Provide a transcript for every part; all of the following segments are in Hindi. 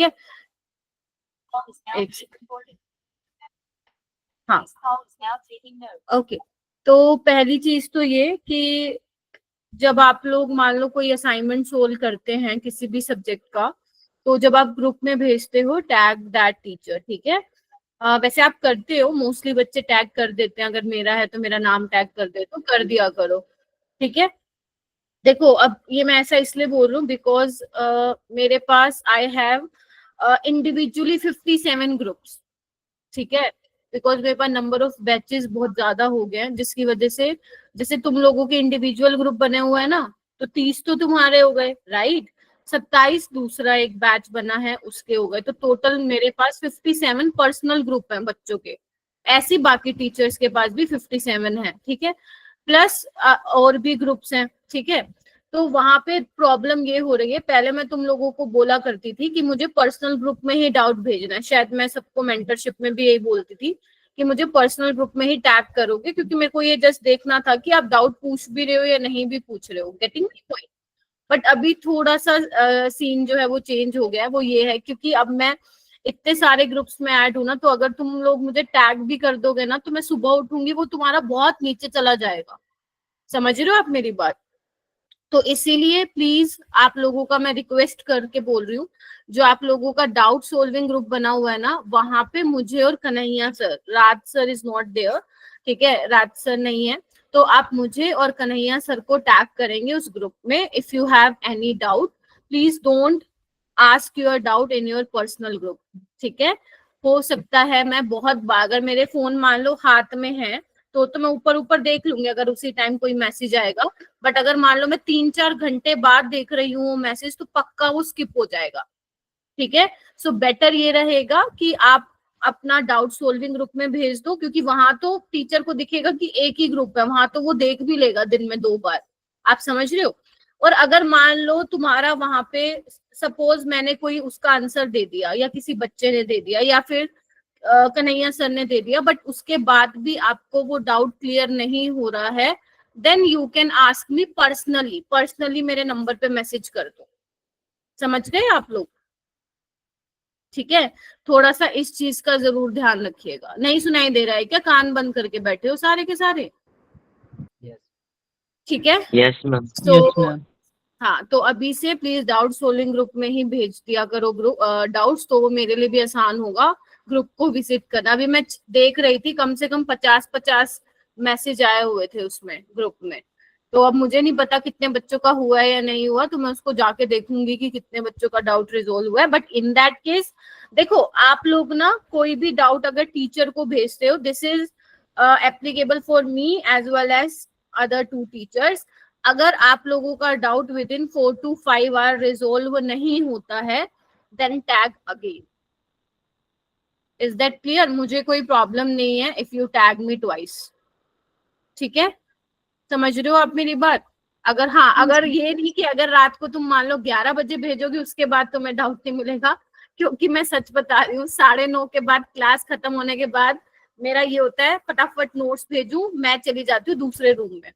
है। हाँ ओके, तो पहली चीज तो ये कि जब आप लोग मान लो कोई असाइनमेंट सोल्व करते हैं किसी भी सब्जेक्ट का, तो जब आप ग्रुप में भेजते हो टैग दैट टीचर, ठीक है। वैसे आप करते हो, मोस्टली बच्चे टैग कर देते हैं, अगर मेरा है तो मेरा नाम टैग कर दे तो कर दिया करो, ठीक है। देखो अब ये मैं ऐसा इसलिए बोल रही हूँ बिकॉज मेरे पास आई हैव इंडिविजुअली 57 ग्रुप्स, ठीक है। बिकॉज मेरे पास नंबर ऑफ बैचेस बहुत ज्यादा हो गए हैं, जिसकी वजह से जैसे तुम लोगों के इंडिविजुअल ग्रुप बने हुए हैं ना, तो 30 तो तुम्हारे हो गए, राइट। 27 दूसरा एक बैच बना है उसके हो गए, तो टोटल मेरे पास 57 पर्सनल ग्रुप है बच्चों के। ऐसे बाकी टीचर्स के पास भी 57 है, ठीक है। प्लस और भी ग्रुप्स हैं, ठीक है। तो वहां पे प्रॉब्लम ये हो रही है, पहले मैं तुम लोगों को बोला करती थी कि मुझे पर्सनल ग्रुप में ही डाउट भेजना है, शायद मैं सबको मेंटरशिप में भी यही बोलती थी कि मुझे पर्सनल ग्रुप में ही टैग करोगे, क्योंकि मेरे को ये जस्ट देखना था कि आप डाउट पूछ भी रहे हो या नहीं भी पूछ रहे हो, गेटिंग माय पॉइंट। बट अभी थोड़ा सा सीन जो है वो चेंज हो गया है, वो ये है क्योंकि अब मैं इतने सारे ग्रुप्स में ऐड हूं ना, तो अगर तुम लोग मुझे टैग भी कर दोगे ना, तो मैं सुबह उठूंगी वो तुम्हारा बहुत नीचे चला जाएगा, समझ रहे हो आप मेरी बात। तो इसीलिए प्लीज आप लोगों का मैं रिक्वेस्ट करके बोल रही हूँ, जो आप लोगों का डाउट सोल्विंग ग्रुप बना हुआ है ना, वहां पे मुझे और Kanhaiya sir, Raj sir is not there, ठीक है, राज सर नहीं है, तो आप मुझे और कन्हैया सर को टैग करेंगे उस ग्रुप में। If you have any doubt please don't ask your doubt in your personal group, ठीक है। हो सकता है मैं बहुत बार, अगर मेरे फोन मान लो हाथ में है तो मैं ऊपर ऊपर देख लूंगी अगर उसी टाइम कोई मैसेज आएगा, बट अगर मान लो मैं 3-4 घंटे बाद देख रही हूँ मैसेज, तो पक्का वो स्किप हो जाएगा, ठीक है। सो बेटर ये रहेगा कि आप अपना डाउट सोल्विंग ग्रुप में भेज दो, क्योंकि वहां तो टीचर को दिखेगा कि एक ही ग्रुप है, वहां तो वो देख भी लेगा दिन में 2 बार, आप समझ रहे हो। और अगर मान लो तुम्हारा वहां पे सपोज मैंने कोई उसका आंसर दे दिया या किसी बच्चे ने दे दिया या फिर कन्हैया सर ने दे दिया, बट उसके बाद भी आपको वो डाउट क्लियर नहीं हो रहा है, then you can ask me personally, personally मेरे नंबर पे मैसेज कर दो, समझ गए आप लोग, ठीक है। थोड़ा सा इस चीज का जरूर ध्यान रखिएगा। नहीं सुनाई दे रहा है क्या? कान बंद करके बैठे हो सारे के सारे? ठीक है। Yes ma'am. तो हाँ, तो अभी से प्लीज डाउट सोल्विंग ग्रुप में ही भेज दिया करो ग्रुप डाउट्स, तो वो मेरे लिए भी आसान होगा ग्रुप को विजिट करना। अभी मैं देख रही थी कम से कम 50-50 मैसेज आए हुए थे उसमें ग्रुप में, तो अब मुझे नहीं पता कितने बच्चों का हुआ है या नहीं हुआ, तो मैं उसको जाके देखूंगी कि कितने बच्चों का डाउट रिजोल्व हुआ है। बट इन दैट केस देखो, आप लोग ना कोई भी डाउट अगर टीचर को भेजते हो, this is applicable for me as well as other 2 teachers. अगर आप लोगों का doubt within 4 to 5 hour resolve नहीं होता है, then tag again. Is that clear? मुझे कोई प्रॉब्लम नहीं है if you tag me twice, ठीक है। समझ रहे हो आप मेरी बात? अगर हाँ, अगर ये नहीं कि अगर रात को तुम मान लो 11 बजे भेजोगे उसके बाद तुम्हें डाउट नहीं मिलेगा, क्योंकि मैं सच बता रही हूँ 9:30 के बाद क्लास खत्म होने के बाद मेरा ये होता है फटाफट नोट्स भेजू, मैं चली जाती हूँ दूसरे रूम में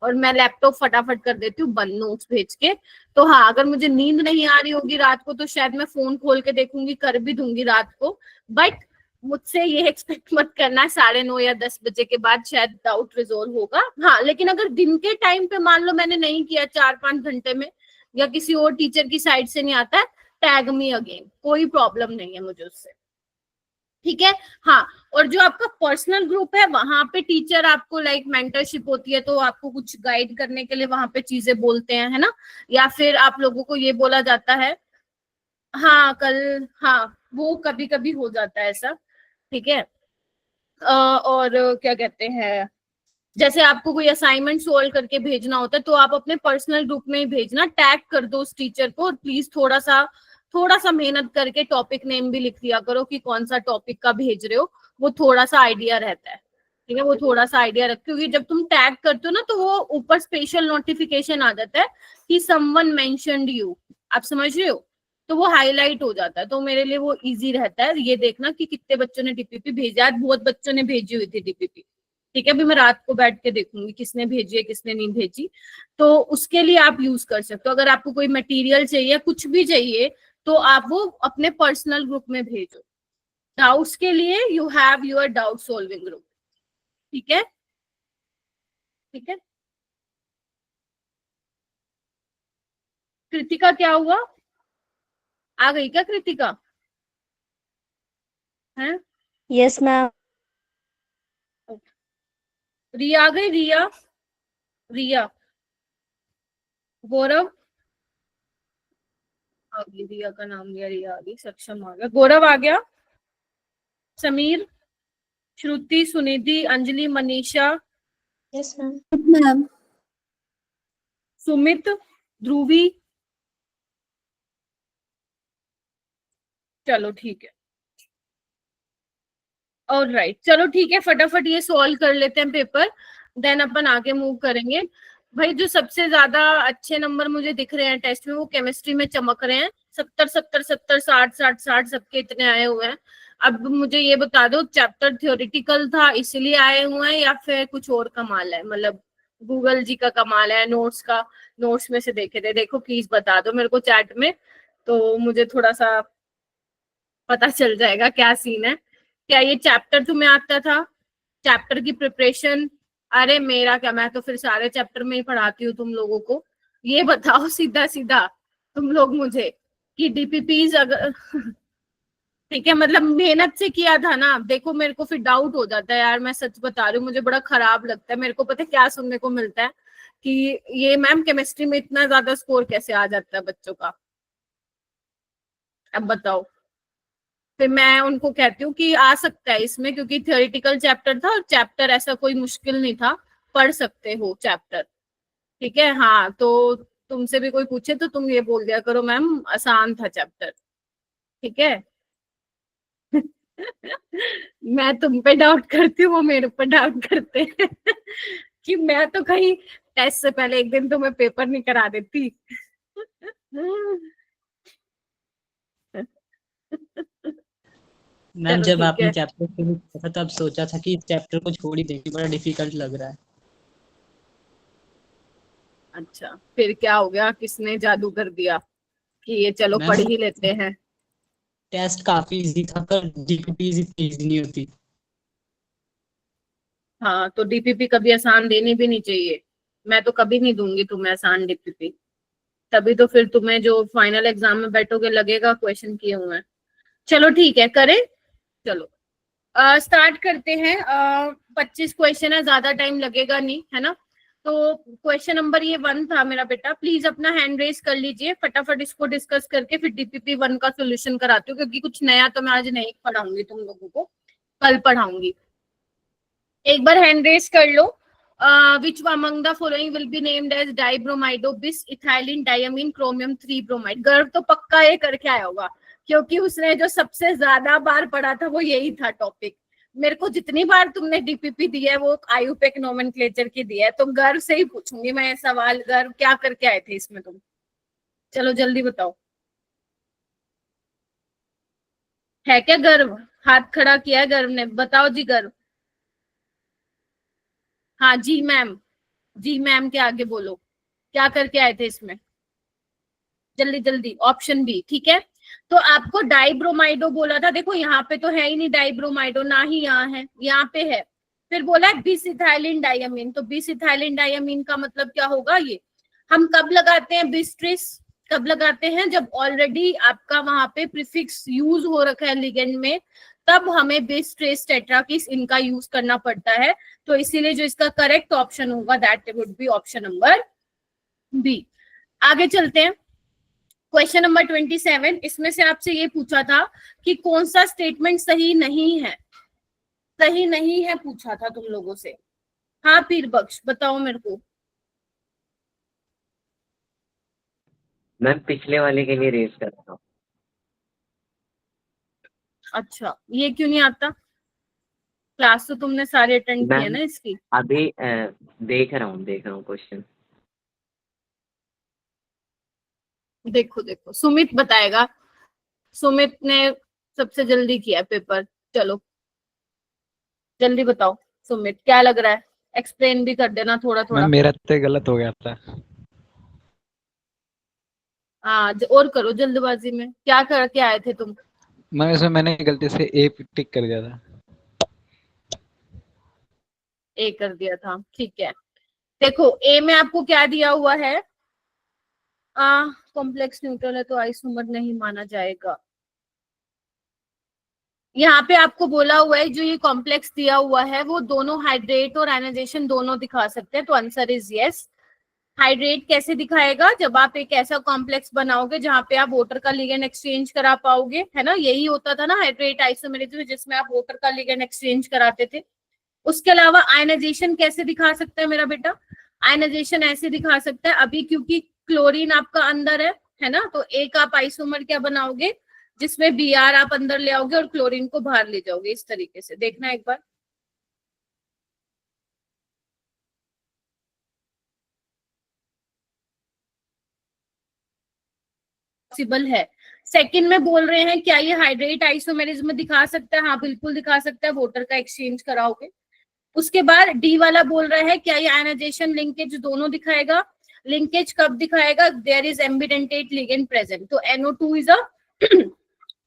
और मैं लैपटॉप फटाफट कर देती हूँ बंद नोट्स भेज के। तो हाँ, अगर मुझे नींद नहीं आ रही होगी रात को तो शायद मैं फोन खोल के देखूंगी, कर भी दूंगी रात को, बट मुझसे ये एक्सपेक्ट मत करना 9:30 या 10 बजे के बाद शायद डाउट रिजोल्व होगा। हाँ, लेकिन अगर दिन के टाइम पे मान लो मैंने नहीं किया 4-5 घंटे में या किसी और टीचर की साइड से नहीं आता है, टैग मी अगेन, कोई प्रॉब्लम नहीं है मुझे उससे, ठीक है। हाँ, और जो आपका पर्सनल ग्रुप है वहां पे टीचर आपको लाइक मेंटरशिप होती है, तो आपको कुछ गाइड करने के लिए वहां पे चीजें बोलते हैं, है ना, या फिर आप लोगों को ये बोला जाता है। हाँ कल, हाँ वो कभी कभी हो जाता है ऐसा, ठीक है। और क्या कहते हैं, जैसे आपको कोई असाइनमेंट सोल्व करके भेजना होता है तो आप अपने पर्सनल ग्रुप में ही भेजना, टैग कर दो उस टीचर को, और प्लीज थोड़ा सा मेहनत करके टॉपिक नेम भी लिख दिया करो कि कौन सा टॉपिक का भेज रहे हो, वो थोड़ा सा आइडिया रहता है, ठीक है। वो थोड़ा सा आइडिया रख, क्योंकि जब तुम टैग करते हो ना तो वो ऊपर स्पेशल नोटिफिकेशन आ जाता है कि समवन मेंशन्ड यू, आप समझ रहे हो, तो वो हाईलाइट हो जाता है, तो मेरे लिए वो इजी रहता है ये देखना कि कितने बच्चों ने डीपीपी भेजा। आज बहुत बच्चों ने भेजी हुई थी डीपीपी, ठीक है। अभी मैं रात को बैठ के देखूंगी किसने भेजी है किसने नहीं भेजी, तो उसके लिए आप यूज कर सकते हो। अगर आपको कोई मटेरियल चाहिए, कुछ भी चाहिए, तो आप वो अपने पर्सनल ग्रुप में भेजो। डाउट्स के लिए you have your doubt solving group. ठीक है, ठीक है। कृतिका क्या हुआ, आ गई क्या कृतिका? है, यस मैम। रिया आ गई, रिया, रिया, गौरव आ गई, रिया का नाम लिया, रिया आ गई, सक्षम आ गया, गौरव आ गया, Sameer, Shruti, Sunidhi, Anjali, Manisha, yes ma'am. Ma'am. Sumit, Dhruvi. चलो ठीक है, ऑलराइट, चलो ठीक है, फटाफट ये सॉल्व कर लेते हैं पेपर, देन अपन आगे मूव करेंगे। भाई जो सबसे ज्यादा अच्छे नंबर मुझे दिख रहे हैं टेस्ट में, वो केमिस्ट्री में चमक रहे हैं। 70 70 70 60 60 60 सबके इतने आए हुए हैं। अब मुझे ये बता दो, चैप्टर थ्योरेटिकल था इसलिए आए हुए हैं या फिर कुछ और कमाल है, मतलब गूगल जी का कमाल है, नोट्स का, नोट्स में से देखे थे? देखो प्लीज बता दो मेरे को चैट में, तो मुझे थोड़ा सा पता चल जाएगा क्या सीन है। क्या ये चैप्टर तुम्हें आता था, चैप्टर की प्रिपरेशन? अरे मेरा क्या, मैं तो फिर सारे चैप्टर में ही पढ़ाती हूँ तुम लोगों को। ये बताओ सीधा सीधा तुम लोग मुझे कि डीपीपीज अगर ठीक है, मतलब मेहनत से किया था ना? देखो मेरे को फिर डाउट हो जाता है यार, मैं सच बता रही हूँ, मुझे बड़ा खराब लगता है। मेरे को पता है क्या सुनने को मिलता है कि ये मैम केमिस्ट्री में इतना ज्यादा स्कोर कैसे आ जाता है बच्चों का। अब बताओ, फिर मैं उनको कहती हूँ कि आ सकता है इसमें, क्योंकि थियोरिटिकल चैप्टर था और चैप्टर ऐसा कोई मुश्किल नहीं था, पढ़ सकते हो चैप्टर। ठीक है, हाँ, तो तुमसे भी कोई पूछे तो तुम ये बोल दिया करो मैम आसान था चैप्टर। ठीक है। मैं तुम पे डाउट करती हूँ, वो मेरे ऊपर डाउट करते हैं कि मैं तो कहीं टेस्ट से पहले एक दिन तुम्हें पेपर नहीं करा देती। मैम चलो जब ठीक आपने है। चैप्टर शुरू किया था तब सोचा था कि इस चैप्टर को छोड़ ही देंगे, बड़ा डिफिकल्ट लग रहा है। अच्छा, फिर क्या हो गया, किसने जादू कर दिया कि ये चलो मैम पढ़ ही लेते हैं? टेस्ट काफी इजी था पर जीपीपीज इतनी इजी नहीं होती। हाँ, तो डीपीपी कभी आसान देनी भी नहीं चाहिए। मैं तो कभी नहीं दूंगी तुम्हें आसान डीपीपी, तभी तो फिर तुम्हें जो फाइनल एग्जाम में बैठोगे लगेगा क्वेश्चन किए हुए हैं। चलो ठीक है, करें, चलो स्टार्ट करते हैं। 25 क्वेश्चन है, ज्यादा टाइम लगेगा नहीं, है ना? तो क्वेश्चन नंबर ये 1 था मेरा बेटा, प्लीज अपना हैंड रेज कर लीजिए, फटाफट इसको डिस्कस करके फिर डीपीपी 1 का सोल्यूशन कराती हूँ, क्योंकि कुछ नया तो मैं आज नहीं पढ़ाऊंगी तुम लोगों को, कल पढ़ाऊंगी। एक बार हैंड रेज कर लो। Which among the following will be named as dibromido bis ethylene diamine chromium 3 bromide? गर्व तो पक्का ये करके आया होगा, क्योंकि उसने जो सबसे ज्यादा बार पढ़ा था वो यही था टॉपिक। मेरे को जितनी बार तुमने डीपीपी दी है वो आयुपेक नोमेनक्लेचर की दी है, तो गर्व से ही पूछूंगी मैं सवाल, गर्व क्या करके आए थे इसमें तुम? चलो जल्दी बताओ, है क्या गर्व? हाथ खड़ा किया है गर्व ने, बताओ जी गर्व। हाँ जी मैम, जी मैम के आगे बोलो, क्या करके आए थे इसमें? जल्दी जल्दी, ऑप्शन बी, ठीक है। तो आपको डाइब्रोमाइडो बोला था, देखो यहाँ पे तो है ही नहीं डाइब्रोमाइडो, ना ही यहाँ है, यहाँ पे है। फिर बोला है बिस-इथाइलिन डायमीन, तो बिस-इथाइलिन डायमीन का मतलब क्या होगा? ये हम कब लगाते हैं बिस्ट्रिस? कब लगाते हैं? जब ऑलरेडी आपका वहां पे प्रीफिक्स यूज हो रखा है लिगेंड में, तब हमें बिस्ट्रेस टेट्राकिस इनका यूज करना पड़ता है। तो इसीलिए जो इसका करेक्ट ऑप्शन होगा that would be option number B. आगे चलते हैं, क्वेश्चन नंबर 27, इसमें से आपसे ये पूछा था कि कौन सा स्टेटमेंट सही नहीं है, सही नहीं है पूछा था तुम लोगों से। हाँ पीर बख्श, बताओ मेरे को। मैम पिछले वाले के लिए रेस कर रहा हूँ। अच्छा, ये क्यों नहीं आता? क्लास तो तुमने सारे अटेंड किए मैम ना इसकी। अभी देख रहा हूँ क्वेश्चन। देखो देखो, सुमित बताएगा, सुमित ने सबसे जल्दी किया पेपर। चलो जल्दी बताओ सुमित, क्या लग रहा है? एक्सप्लेन भी कर देना थोड़ा मैम थोड़ा। मेरा तो गलत हो गया था। हाँ और करो जल्दबाजी में, क्या करके आए थे तुम? मैम इसमें मैंने गलती से ए टिक कर दिया था। ए कर दिया था, ठीक है। देखो ए में आपको क्या दिया हुआ है, कॉम्प्लेक्स न्यूट्रल है तो आइसोमर नहीं माना जाएगा। यहाँ पे आपको बोला हुआ है जो ये कॉम्प्लेक्स दिया हुआ है वो दोनों हाइड्रेट और आयनाइजेशन दोनों दिखा सकते हैं, तो आंसर इज यस। हाइड्रेट कैसे दिखाएगा, जब आप एक ऐसा कॉम्प्लेक्स बनाओगे जहां पे आप वाटर का लिगेंड एक्सचेंज करा पाओगे, है ना, यही होता था ना हाइड्रेट आइसोमेरिज्म, जिसमें आप वाटर का लिगेंड एक्सचेंज कराते थे। उसके अलावा आयनाइजेशन कैसे दिखा सकता है मेरा बेटा, आयनाइजेशन ऐसे दिखा सकता है, अभी क्योंकि क्लोरीन आपका अंदर है ना, तो एक आप आइसोमर क्या बनाओगे जिसमें Br आप अंदर ले आओगे और क्लोरीन को बाहर ले जाओगे, इस तरीके से देखना एक बार। पॉसिबल है। सेकंड में बोल रहे हैं क्या ये हाइड्रेट आइसोमेरिज्म दिखा सकता है, हाँ बिल्कुल दिखा सकता है, वाटर का एक्सचेंज कराओगे। उसके बाद डी वाला बोल रहा है क्या ये आयनाइजेशन लिंकेज दोनों दिखाएगा, लिंकेज कब दिखाएगा, देयर इज एम्बिडेंटेट लिगेंड प्रेजेंट, तो NO2 इज अ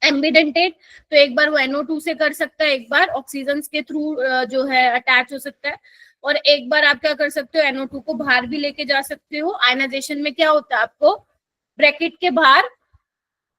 एम्बिडेंटेट, तो एक बार वो NO2 से कर सकता है, एक बार ऑक्सीजन के थ्रू जो है अटैच हो सकता है, और एक बार आप क्या कर सकते हो NO2 को बाहर भी लेके जा सकते हो। आयनाइजेशन में क्या होता है, आपको ब्रैकेट के बाहर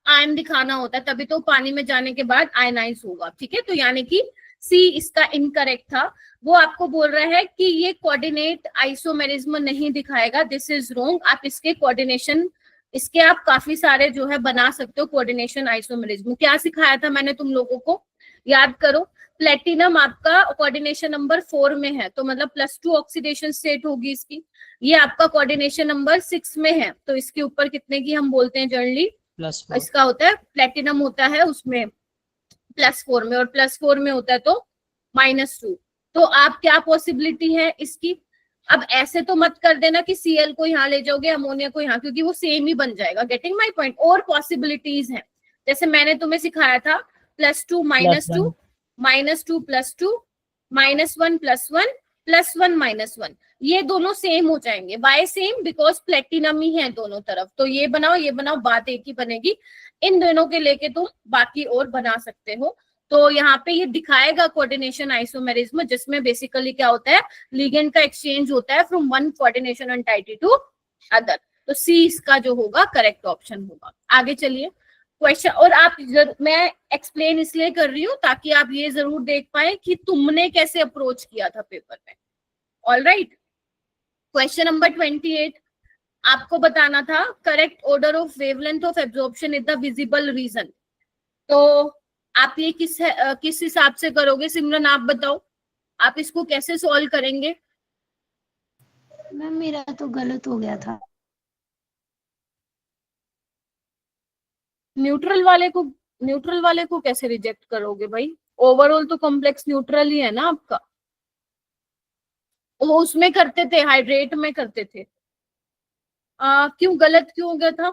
आयन दिखाना होता है, तभी तो पानी में जाने के बाद आयनाइज होगा, ठीक है। तो यानी कि सी इसका इनकरेक्ट था। वो आपको बोल रहा है कि ये कोऑर्डिनेट आइसोमेरिज्म नहीं दिखाएगा, दिस इज रोंग। आप इसके कोऑर्डिनेशन, इसके आप काफी सारे जो है बना सकते हो कोऑर्डिनेशन आइसोमेरिज्म। क्या सिखाया था मैंने तुम लोगों को, याद करो। प्लेटिनम आपका कोऑर्डिनेशन नंबर 4 में है, तो मतलब +2 ऑक्सीडेशन स्टेट होगी इसकी। ये आपका कोऑर्डिनेशन नंबर 6 में है, तो इसके ऊपर कितने की हम बोलते हैं जनरली, +4 इसका होता है प्लेटिनम होता है उसमें +4 में, और +4 में होता है तो -2। तो आप क्या पॉसिबिलिटी है इसकी, अब ऐसे तो मत कर देना कि Cl को यहाँ ले जाओगे अमोनिया को यहाँ, क्योंकि वो सेम ही बन जाएगा। Getting my point. और पॉसिबिलिटीज हैं, जैसे मैंने तुम्हें सिखाया था +2 -2 -2 +2 -1 +1 +1 -1, ये दोनों सेम हो जाएंगे। वाई सेम, बिकॉज प्लेटिनम ही है दोनों तरफ, तो ये बनाओ, बात एक ही बनेगी। इन दोनों के लेके तुम बाकी और बना सकते हो। तो यहाँ पे ये दिखाएगा कोऑर्डिनेशन आइसोमेरिज्म, जिसमें बेसिकली क्या होता है, लिगेंड का एक्सचेंज होता है from one coordination entity to other. तो सी इसका जो होगा करेक्ट ऑप्शन होगा। आगे चलिए क्वेश्चन, और आप मैं एक्सप्लेन इसलिए कर रही हूँ ताकि आप ये जरूर देख पाए कि तुमने कैसे अप्रोच किया था पेपर में। ऑलराइट, क्वेश्चन नंबर 28 आपको बताना था correct order of wavelength of absorption is the visible region. तो आप ये किस हिसाब से करोगे सिमरन, आप बताओ, आप इसको कैसे सॉल्व करेंगे? मैम मेरा तो गलत हो गया था। न्यूट्रल वाले को कैसे रिजेक्ट करोगे भाई? ओवरऑल तो कॉम्प्लेक्स न्यूट्रल ही है ना आपका। वो उसमें करते थे, हाइड्रेट में करते थे। क्यों गलत क्यों हो गया था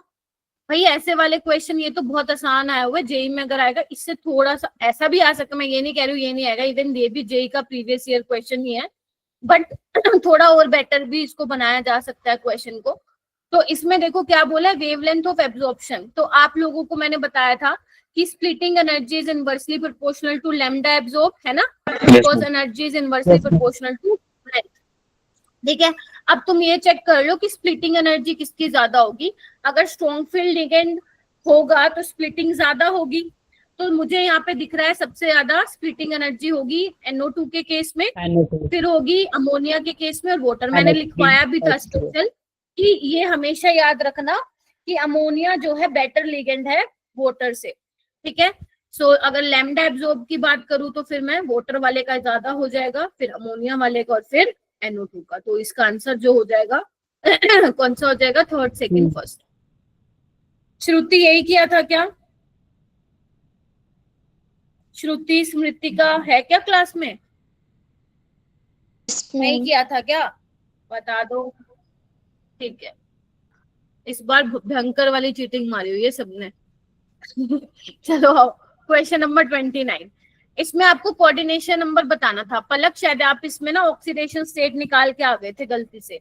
भाई? ऐसे वाले क्वेश्चन, ये तो बहुत आसान आया हुआ है, जेई में अगर आएगा इससे थोड़ा सा ऐसा भी आ सकता है, मैं ये नहीं कह रही हूँ ये नहीं आएगा, इवन ये भी जेई का प्रीवियस ईयर क्वेश्चन ही है, बट थोड़ा और बेटर भी इसको बनाया जा सकता है क्वेश्चन को। तो इसमें देखो क्या बोला है, वेवलेंथ ऑफ एब्जॉर्प्शन। तो आप लोगों को मैंने बताया था कि splitting energy is inversely proportional to lambda absorb, है ना, because energy is inversely proportional to length. ठीक है, अब तुम ये चेक कर लो कि स्प्लिटिंग एनर्जी किसकी ज्यादा होगी। अगर स्ट्रॉन्ग फील्ड लिगेंड होगा तो स्प्लिटिंग ज्यादा होगी, तो मुझे यहाँ पे दिख रहा है सबसे ज्यादा स्प्लिटिंग एनर्जी होगी NO2 के केस में, फिर होगी अमोनिया के केस में, और वाटर। मैंने लिखवाया भी था स्पेशल कि ये हमेशा याद रखना कि अमोनिया जो है बेटर लिगेंड है वाटर से। ठीक है, सो अगर लैम्डा एब्जॉर्ब की बात करूं तो फिर मैं वाटर वाले का ज्यादा हो जाएगा, फिर अमोनिया वाले का, और फिर NO2 का। तो इसका आंसर जो हो जाएगा कौन सा हो जाएगा, थर्ड सेकंड फर्स्ट। श्रुति यही किया था क्या? श्रुति स्मृति का है क्या क्लास में? नहीं किया था क्या? बता दो। ठीक है, इस बार भयंकर वाली चीटिंग मारी हुई है सबने। चलो क्वेश्चन नंबर 29, इसमें आपको कोऑर्डिनेशन नंबर बताना था। पलक शायद आप इसमें ना ऑक्सीडेशन स्टेट निकाल के आ गए थे गलती से,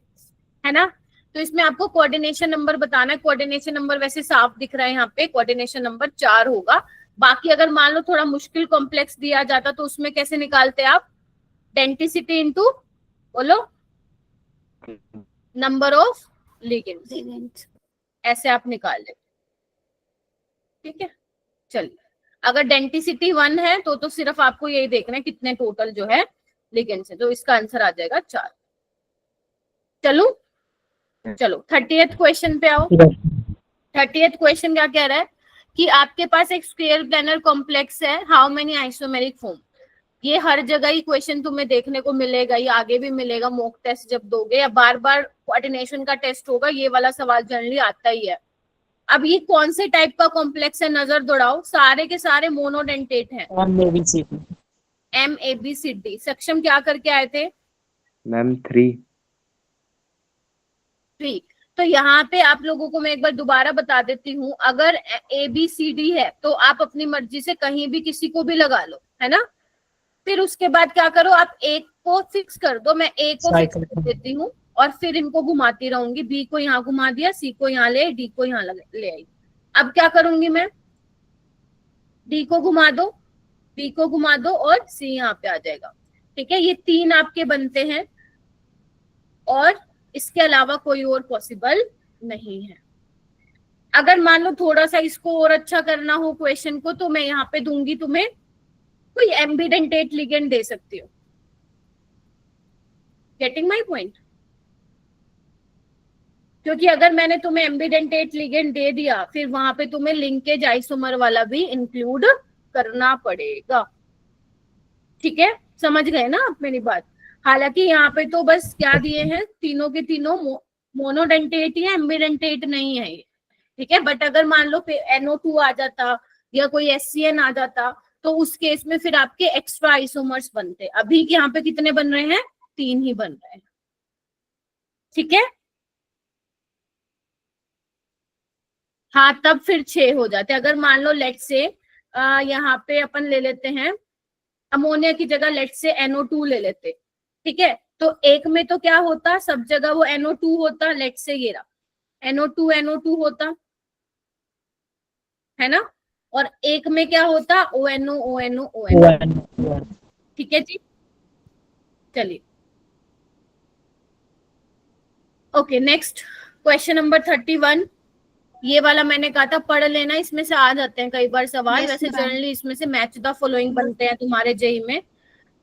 है ना। तो इसमें आपको कोऑर्डिनेशन नंबर बताना है। कोऑर्डिनेशन नंबर वैसे साफ दिख रहा है यहाँ पे, कोऑर्डिनेशन नंबर 4 होगा। बाकी अगर मान लो थोड़ा मुश्किल कॉम्प्लेक्स दिया जाता तो उसमें कैसे निकालते आप, डेंसिटी इनटू बोलो नंबर ऑफ लिगेंड्स, लिगेंड्स। ऐसे आप निकाल ले। ठीक है, चलिए अगर डेंसिटी 1 है तो सिर्फ आपको यही देखना है कितने टोटल जो है लिगेंड्स है, तो इसका आंसर आ जाएगा 4। चलो चलो 30th क्वेश्चन पे आओ। 30th क्वेश्चन क्या कह रहा है कि आपके पास एक स्क्वायर प्लेनर कॉम्प्लेक्स है, हाउ मेनी आइसोमेरिक फॉर्म। ये हर जगह ही क्वेश्चन तुम्हें देखने को मिलेगा, ये आगे भी मिलेगा मॉक टेस्ट जब दोगे या बार बार कोऑर्डिनेशन का टेस्ट होगा, ये वाला सवाल जनरली आता ही है। अब ये कौन से टाइप का कॉम्प्लेक्स है, नजर दौड़ाओ, सारे के सारे मोनोडेंटेट हैं। MABCD। सक्षम क्या करके आए थे? मैम 3। ठीक, तो यहाँ पे आप लोगों को मैं एक बार दोबारा बता देती हूँ, अगर ABCD है तो आप अपनी मर्जी से कहीं भी किसी को भी लगा लो, है ना। फिर उसके बाद क्या करो, आप एक को फिक्स कर दो, मैं ए को फिक्स कर देती हूँ और फिर इनको घुमाती रहूंगी। बी को यहाँ घुमा दिया, सी को यहाँ ले, डी को यहाँ ले आई। अब क्या करूंगी मैं, डी को घुमा दो, बी को घुमा दो और सी यहाँ पे आ जाएगा। ठीक है, ये 3 आपके बनते हैं और इसके अलावा कोई और पॉसिबल नहीं है। अगर मान लो थोड़ा सा इसको और अच्छा करना हो क्वेश्चन को, तो मैं यहाँ पे दूंगी तुम्हें कोई एम्बिडेंटेट लिगेंड दे सकती हो। Getting my point? क्योंकि अगर मैंने तुम्हें एम्बिडेंटेट लिगेंड दे दिया, फिर वहां पे तुम्हें लिंकेज आइसोमर वाला भी इंक्लूड करना पड़ेगा। ठीक है, समझ गए ना आप मेरी बात। हालांकि यहाँ पे तो बस क्या दिए हैं, तीनों के तीनों मोनोडेंटेट ही है, एम्बिडेंटेट नहीं है ये। ठीक है, बट अगर मान लो NO2 आ जाता या कोई SCN आ जाता तो उस केस में फिर आपके एक्स्ट्रा आइसोमर्स बनते। अभी के यहाँ पे कितने बन रहे हैं, 3 ही बन रहे हैं। ठीक है, हाँ तब फिर 6 हो जाते। अगर मान लो लेट से यहाँ पे अपन ले लेते हैं अमोनिया की जगह लेट से NO2 ले लेते। ठीक है, तो एक में तो क्या होता, सब जगह वो NO2 होता, लेट से ये रहा NO2 होता है ना, और एक में क्या होता, ONO। ठीक है जी, चलिए ओके। Next question number 31। ये वाला मैंने कहा था पढ़ लेना, इसमें से आ जाते हैं कई बार सवाल। Yes, वैसे ma'am. जनरली इसमें से मैच द फॉलोइंग बनते हैं तुम्हारे जेई में।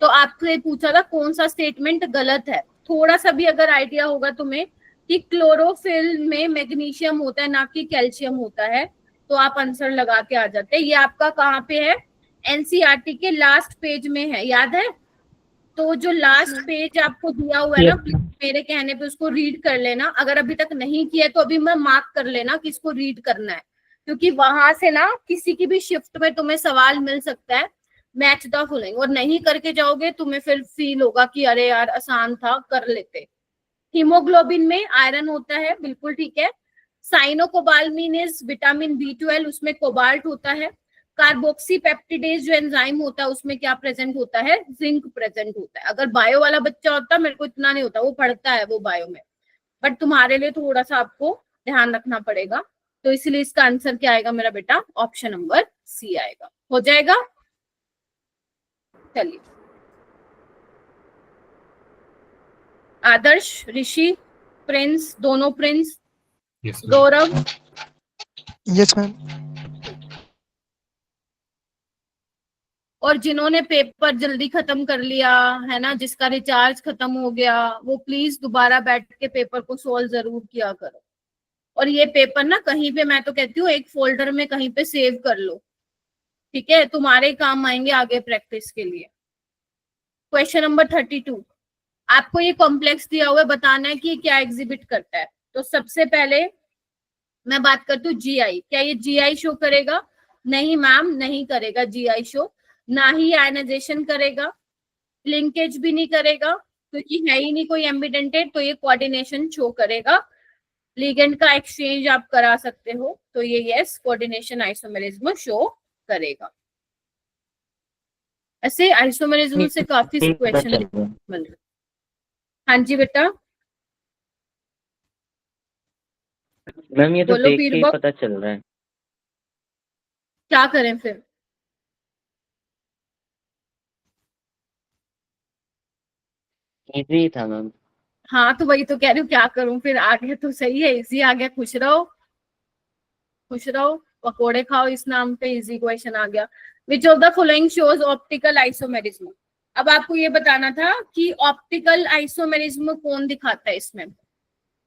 तो आपसे पूछा था कौन सा स्टेटमेंट गलत है। थोड़ा सा भी अगर आइडिया होगा तुम्हें कि क्लोरोफिल में मैग्नीशियम होता है ना कि कैल्शियम होता है, तो आप आंसर लगा के आ जाते हैं। ये आपका कहाँ पे है, NCERT के लास्ट पेज में है, याद है। तो जो लास्ट पेज आपको दिया हुआ है ना, मेरे कहने पे उसको रीड कर लेना। अगर अभी तक नहीं किया तो अभी मैं मार्क कर लेना कि इसको रीड करना है, क्योंकि वहां से ना किसी की भी शिफ्ट में तुम्हें सवाल मिल सकता है मैच द फॉलोइंग, और नहीं करके जाओगे तुम्हें फिर फील होगा कि अरे यार आसान था, कर लेते। हीमोग्लोबिन में आयरन होता है, बिल्कुल ठीक है। साइनोकोबाल्मिन इज विटामिन B12, उसमें कोबाल्ट होता है। कार्बोक्सी पेप्टिडेज जो एंजाइम होता है उसमें क्या प्रेजेंट होता है, जिंक प्रेजेंट होता है। अगर बायो वाला बच्चा होता, मेरे को इतना नहीं होता, वो पढ़ता है वो बायो में, बट तुम्हारे लिए थोड़ा सा आपको ध्यान रखना पड़ेगा। तो इसलिए इसका आंसर क्या आएगा मेरा बेटा, ऑप्शन नंबर C आएगा। हो जाएगा, चलिए। आदर्श, ऋषि, प्रिंस, दोनों प्रिंस, गौरव, यस मैम। और जिन्होंने पेपर जल्दी खत्म कर लिया है ना, जिसका रिचार्ज खत्म हो गया, वो प्लीज दोबारा बैठ के पेपर को सोल्व जरूर किया करो। और ये पेपर ना कहीं पे, मैं तो कहती हूँ एक फोल्डर में कहीं पे सेव कर लो, ठीक है, तुम्हारे काम आएंगे आगे प्रैक्टिस के लिए। क्वेश्चन नंबर 32, आपको ये कॉम्प्लेक्स दिया हुआ है, बताना है कि ये क्या एग्जिबिट करता है। तो सबसे पहले मैं बात करती हूँ GI। क्या ये GI शो करेगा? नहीं मैम, नहीं करेगा GI शो। ना ही आयनाइजेशन करेगा, लिंकेज भी नहीं करेगा, क्योंकि है ही नहीं कोई एम्बिडेंटेट। तो ये कोऑर्डिनेशन शो करेगा, लिगेंड का एक्सचेंज आप करा सकते हो, तो ये यस कोऑर्डिनेशन आइसोमेरिज्म शो करेगा। ऐसे आइसोमेरिज्म से काफी क्वेश्चन मिल रहे। हाँ जी बेटा, मैम ये तो बोलो देख के ही फीडबैक, पता चल रहा है। क्या करें फिर? इजी था मैम। हाँ तो वही तो कह रही हूँ, क्या करूं फिर? आ गया तो सही है, इजी आ गया, खुश रहो खुश रहो, पकोड़े खाओ, इस नाम पे इजी क्वेश्चन आ गया। Which of the following shows optical isomerism. अब आपको ये बताना था कि ऑप्टिकल आइसोमेरिज्म कौन दिखाता है इसमें।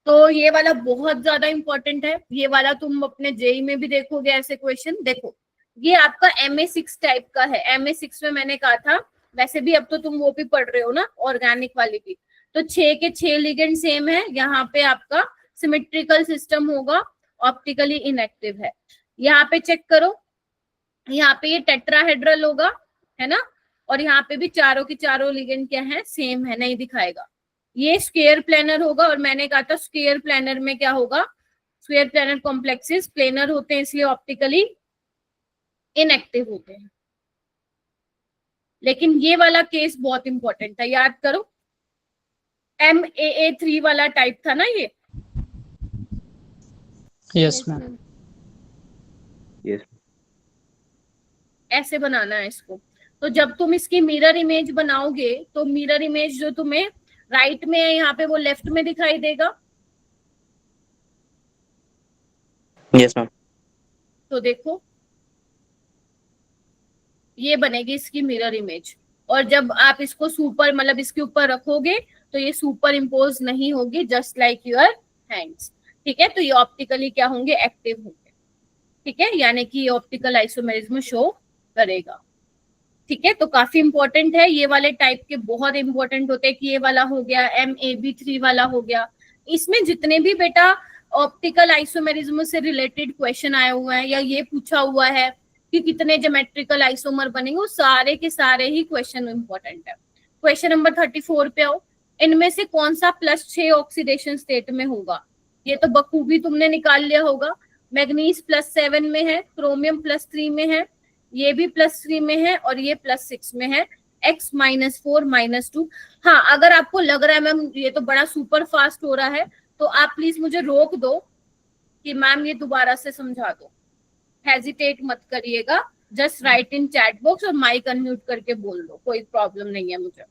तो ये वाला बहुत ज्यादा इंपॉर्टेंट है, ये वाला तुम अपने जेई में भी देखोगे ऐसे क्वेश्चन। देखो ये आपका MA6 टाइप का है। MA6 में मैंने कहा था, वैसे भी अब तो तुम वो भी पढ़ रहे हो ना, ऑर्गेनिक वाली भी, तो 6 के 6 लिगेंड सेम है। यहाँ पे आपका सिमेट्रिकल सिस्टम होगा, ऑप्टिकली इनएक्टिव है। यहाँ पे चेक करो, यहाँ पे ये टेट्राहेड्रल होगा, है ना, और यहाँ पे भी चारों की चारों लिगेंड क्या है, सेम है, नहीं दिखाएगा। ये स्क्वायर प्लेनर होगा, और मैंने कहा था स्क्वायर प्लेनर में क्या होगा, स्क्वायर प्लेनर कॉम्प्लेक्सेस प्लेनर होते हैं, इसलिए ऑप्टिकली इनएक्टिव होते हैं। लेकिन ये वाला केस बहुत इंपॉर्टेंट था, याद करो। MAA3 वाला टाइप था ना ये। Yes ma'am. यस। ऐसे बनाना है इसको। तो जब तुम इसकी मिरर इमेज बनाओगे, तो मिरर इमेज जो तुम्हें राइट में है यहाँ पे, वो लेफ्ट में दिखाई देगा। Yes ma'am. तो देखो ये बनेगी इसकी मिरर इमेज, और जब आप इसको सुपर मतलब इसके ऊपर रखोगे तो ये सुपर इम्पोज नहीं होगी, जस्ट लाइक योर हैंड्स। ठीक है, तो ये ऑप्टिकली क्या होंगे, एक्टिव होंगे। ठीक है, यानी कि ये ऑप्टिकल आइसोमेरिज्म शो करेगा। ठीक है, तो काफी इंपॉर्टेंट है। ये वाले टाइप के बहुत इंपॉर्टेंट होते हैं कि ये वाला हो गया, MAB3 वाला हो गया। इसमें जितने भी बेटा ऑप्टिकल आइसोमेरिज्म से रिलेटेड क्वेश्चन आए हुए हैं, या ये पूछा हुआ है कि कितने ज्योमेट्रिकल आइसोमर बनेंगे, वो सारे के सारे ही क्वेश्चन इंपॉर्टेंट है। क्वेश्चन नंबर 34 पे आओ। इनमें से कौन सा +6 ऑक्सीडेशन स्टेट में होगा? ये तो बखूबी तुमने निकाल लिया होगा। मैग्नीज +7 में है, क्रोमियम +3 में है, ये भी +3 में है, और ये +6 में है। X -4 -2। हाँ, अगर आपको लग रहा है मैम ये तो बड़ा सुपर फास्ट हो रहा है, तो आप प्लीज मुझे रोक दो कि मैम ये दोबारा से समझा दो। हेजिटेट मत करिएगा, जस्ट राइट इन चैट बॉक्स और माइक अनम्यूट करके बोल दो, कोई प्रॉब्लम नहीं है मुझे।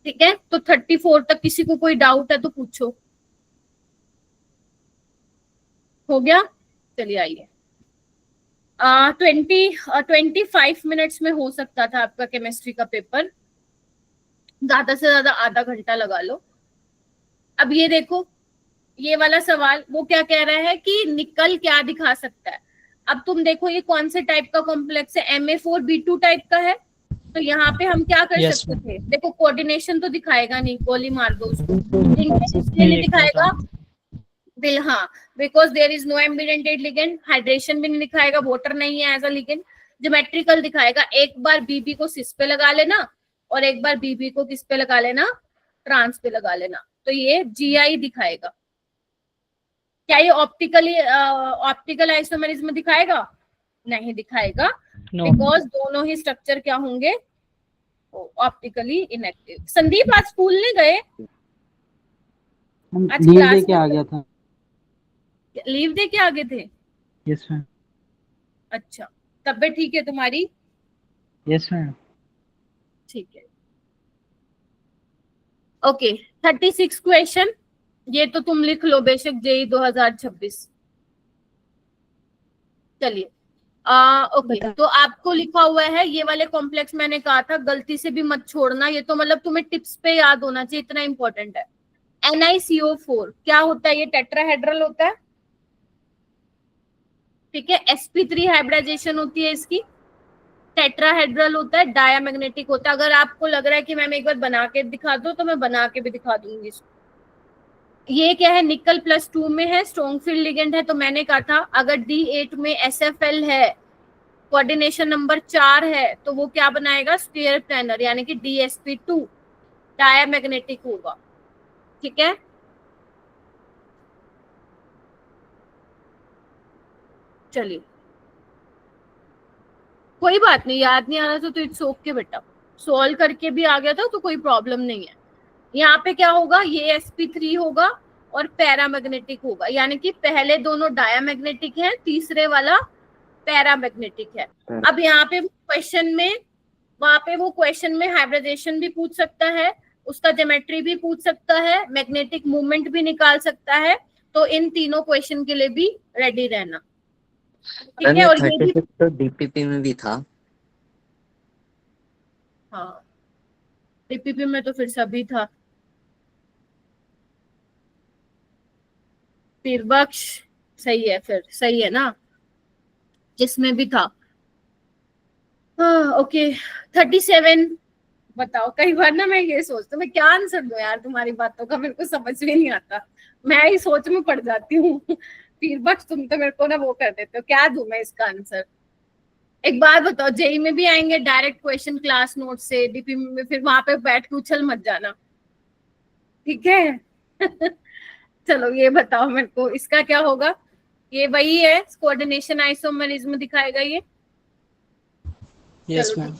ठीक है, तो 34 तक किसी को कोई डाउट है तो पूछो। हो गया? चलिए आइए। 25 मिनट्स में हो सकता था आपका केमिस्ट्री का पेपर, ज्यादा से ज्यादा आधा घंटा लगा लो। अब ये देखो, ये वाला सवाल वो क्या कह रहा है कि निकल क्या दिखा सकता है। अब तुम देखो ये कौन से टाइप का कॉम्प्लेक्स है, MA4B2 टाइप का है। तो यहाँ पे हम क्या कर Yes, सकते थे, देखो कोऑर्डिनेशन तो दिखाएगा नहीं, गोली मार दो उसको। इसलिए नहीं दिखाएगा बिल, हाँ, because there is no ambidentate ligand. Hydration भी नहीं दिखाएगा, वाटर नहीं है एज अ लिगेंड। ज्योमेट्रिकल दिखाएगा, एक बार बीबी को सिस पे लगा लेना, और एक बार बीबी को किस पे लगा लेना, ट्रांस पे लगा लेना। तो ये GI दिखाएगा। क्या ये ऑप्टिकल आइसोमेरिज्म दिखाएगा? नहीं दिखाएगा, बिकॉज दोनों ही स्ट्रक्चर क्या होंगे, ऑप्टिकली इनएक्टिव। संदीप आज स्कूल नहीं गए? आज लीव क्लास दे के आ गया था। लीव दे के आ गए थे? Yes ma'am. अच्छा, तबीयत ठीक है तुम्हारी? Yes ma'am. ठीक है, ओके। 36 क्वेश्चन, ये तो तुम लिख लो बेशक, JEE 2026। चलिए, ओके, तो आपको लिखा हुआ है ये वाले कॉम्प्लेक्स, मैंने कहा था गलती से भी मत छोड़ना, ये तो मतलब तुम्हें टिप्स पे याद होना चाहिए, इतना इंपॉर्टेंट है। NiCO4 क्या होता है? ये टेट्राहेड्रल होता है। ठीक है, sp3 हाइब्रिडाइजेशन होती है इसकी, टेट्राहेड्रल होता है, डायामैग्नेटिक होता है। अगर आपको लग रहा है कि मैम एक बार बना के दिखा दो, तो मैं बना के भी दिखा दूंगी इसको। ये क्या है, निकल +2 में है, स्ट्रॉन्ग फील्ड लिगेंड है। तो मैंने कहा था अगर D8 में SFL है, कोऑर्डिनेशन नंबर 4 है, तो वो क्या बनाएगा, स्क्वायर प्लेनर, यानी कि DsP2 डायामैग्नेटिक होगा। ठीक है, चलिए कोई बात नहीं, याद नहीं आ रहा तो इट्स ओके बेटा, सॉल्व करके भी आ गया था तो कोई प्रॉब्लम नहीं है। यहाँ पे क्या होगा, ये sp3 होगा, और पैरामैग्नेटिक होगा, यानी कि पहले दोनों डायामैग्नेटिक है, तीसरे वाला पैरामैग्नेटिक है। अब यहाँ पे क्वेश्चन में, वहां पे वो क्वेश्चन में हाइब्रिडाइजेशन भी पूछ सकता है, उसका ज्योमेट्री भी पूछ सकता है, मैग्नेटिक मूवमेंट भी निकाल सकता है। तो इन तीनों क्वेश्चन के लिए भी रेडी रहना, ठीक है। और ये भी 36 तो डीपीपी में भी था। हाँ, डीपीपी में तो फिर सभी था। फिर बख्श सही है, फिर सही है ना, जिसमें भी था। हाँ ओके, 37 बताओ। कई बार ना मैं ये सोचती हूँ मैं क्या आंसर दूं यार, तुम्हारी बातों का मेरे को समझ में नहीं आता, मैं ही सोच में पड़ जाती हूँ। फिर बख्श तुम तो मेरे को ना वो कर देते हो, क्या दूं मैं इसका आंसर। एक बात बताओ, जेई में भी आएंगे डायरेक्ट क्वेश्चन क्लास नोट से, डीपी में फिर वहां पे बैठ के उछल मत जाना, ठीक है। चलो ये बताओ मेरे को, इसका क्या होगा। ये वही है, कोऑर्डिनेशन आइसोमेरिज्म दिखाएगा ये। यस चलो मैम।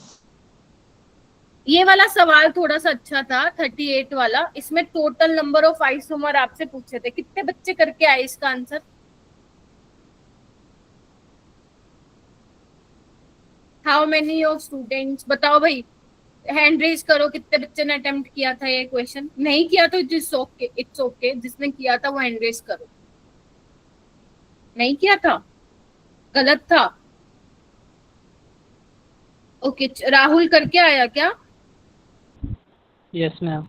ये वाला सवाल थोड़ा सा अच्छा था, 38 वाला। इसमें टोटल नंबर ऑफ आइसोमर आपसे पूछे थे, कितने बच्चे करके आए इसका answer. How many of students, बताओ भाई, हैंड रेज करो, कितने बच्चे ने अटेम्प्ट किया था ये क्वेश्चन। नहीं किया तो इट्स ओके, इट्स ओके, जिसने किया था वो हैंड रेज करो। नहीं किया था, गलत था। ओके, राहुल करके आया क्या। Yes ma'am.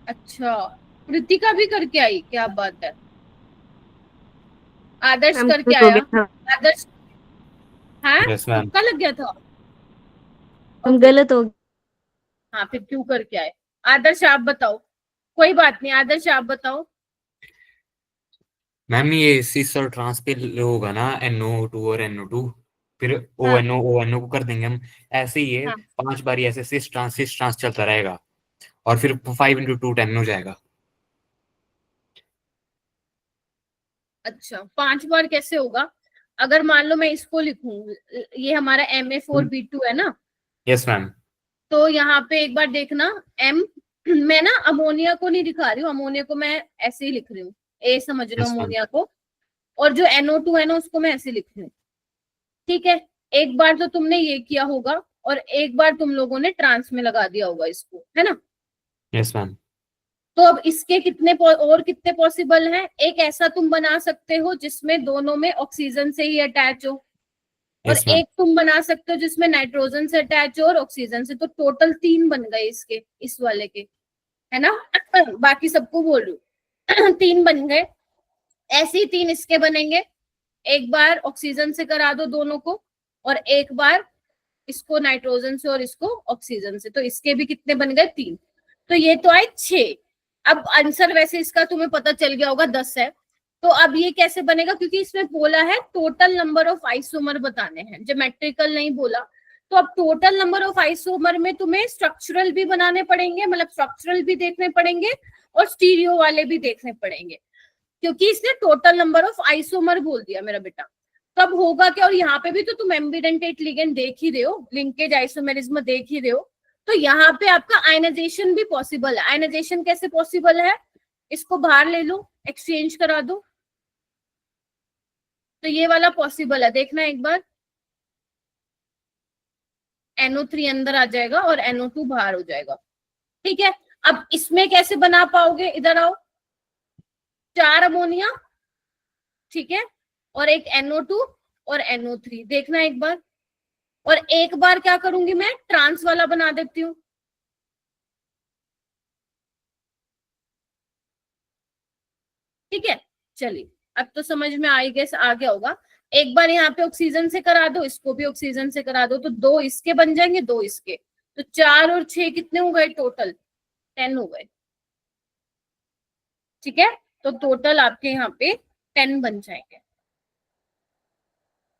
अच्छा, कृतिका भी करके आई, क्या बात है। आदर्श करके आया, आदर्श। हाँ यस मैम। तुक्का लग गया था। गलत हो हाँ फिर क्यों करके आए। आदर्श आप बताओ, कोई बात नहीं, आदर्श आप बताओ। मैम ये सिस और ट्रांस पे होगा ना, NO2 और NO2, फिर हाँ ONO को कर देंगे हम। ऐसे ही है, हाँ 5 बारी ऐसे सिस ट्रांस चलता रहेगा, और फिर 5 × 2 10 हो जाएगा। अच्छा, 5 बार कैसे होगा। अगर मान लो मैं इसको लिखूं, ये हमारा Ma4B2 है ना, यस मैम। तो यहाँ पे एक बार देखना, M, मैं ना अमोनिया को नहीं दिखा रही हूँ, अमोनिया को मैं ऐसे ही लिख रही हूँ, ए समझ लो यस मैम। अमोनिया को। और जो NO2 है ना, उसको मैं ऐसे लिख रही हूँ, ठीक है। एक बार तो तुमने ये किया होगा, और एक बार तुम लोगों ने ट्रांस में लगा दिया होगा इसको, है ना। Yes ma'am. तो अब इसके कितने और कितने पॉसिबल हैं। एक ऐसा तुम बना सकते हो जिसमें दोनों में ऑक्सीजन से ही अटैच हो, और यस मैम। एक तुम बना सकते हो जिसमें नाइट्रोजन से अटैच हो और ऑक्सीजन से। तो टोटल 3 बन गए इसके, इस वाले के, है ना। बाकी सबको बोल रही हूँ। 3 बन गए, ऐसे ही 3 इसके बनेंगे। एक बार ऑक्सीजन से करा दो दोनों को, और एक बार इसको नाइट्रोजन से और इसको ऑक्सीजन से। तो इसके भी कितने बन गए, 3। तो ये तो आए 6। अब आंसर वैसे इसका तुम्हें पता चल गया होगा, 10 है। तो अब ये कैसे बनेगा, क्योंकि इसमें बोला है टोटल नंबर ऑफ आइसोमर बताने हैं, ज्योमेट्रिकल नहीं बोला। तो अब टोटल नंबर ऑफ आइसोमर में तुम्हें स्ट्रक्चरल भी बनाने पड़ेंगे, मतलब स्ट्रक्चरल भी देखने पड़ेंगे और स्टीरियो वाले भी देखने पड़ेंगे, क्योंकि इसने टोटल नंबर ऑफ आइसोमर बोल दिया मेरा बेटा। तब होगा क्या, और यहाँ पे भी तो तुम एम्बिडेंटेट लिगेंड देख ही रहे हो, लिंकेज आइसोमेरिज्म देख ही रहे हो। तो यहाँ पे आपका आयनाइजेशन भी पॉसिबल है। आयनाइजेशन कैसे पॉसिबल है, इसको बाहर ले लो, एक्सचेंज करा दो, तो ये वाला पॉसिबल है। देखना एक बार, NO3 अंदर आ जाएगा और NO2 बाहर हो जाएगा, ठीक है। अब इसमें कैसे बना पाओगे, इधर आओ। 4 अमोनिया, ठीक है, और एक NO2 और NO3, देखना एक बार। और एक बार क्या करूंगी मैं, ट्रांस वाला बना देती हूँ, ठीक है। चलिए अब तो समझ में आई, गेस आ गया होगा। एक बार यहाँ पे ऑक्सीजन से करा दो, इसको भी ऑक्सीजन से करा दो, तो 2 इसके बन जाएंगे, 2 इसके। तो 4 और 6 कितने हो गए, टोटल 10 हो गए, ठीक है। तो टोटल आपके यहाँ पे 10 बन जाएंगे।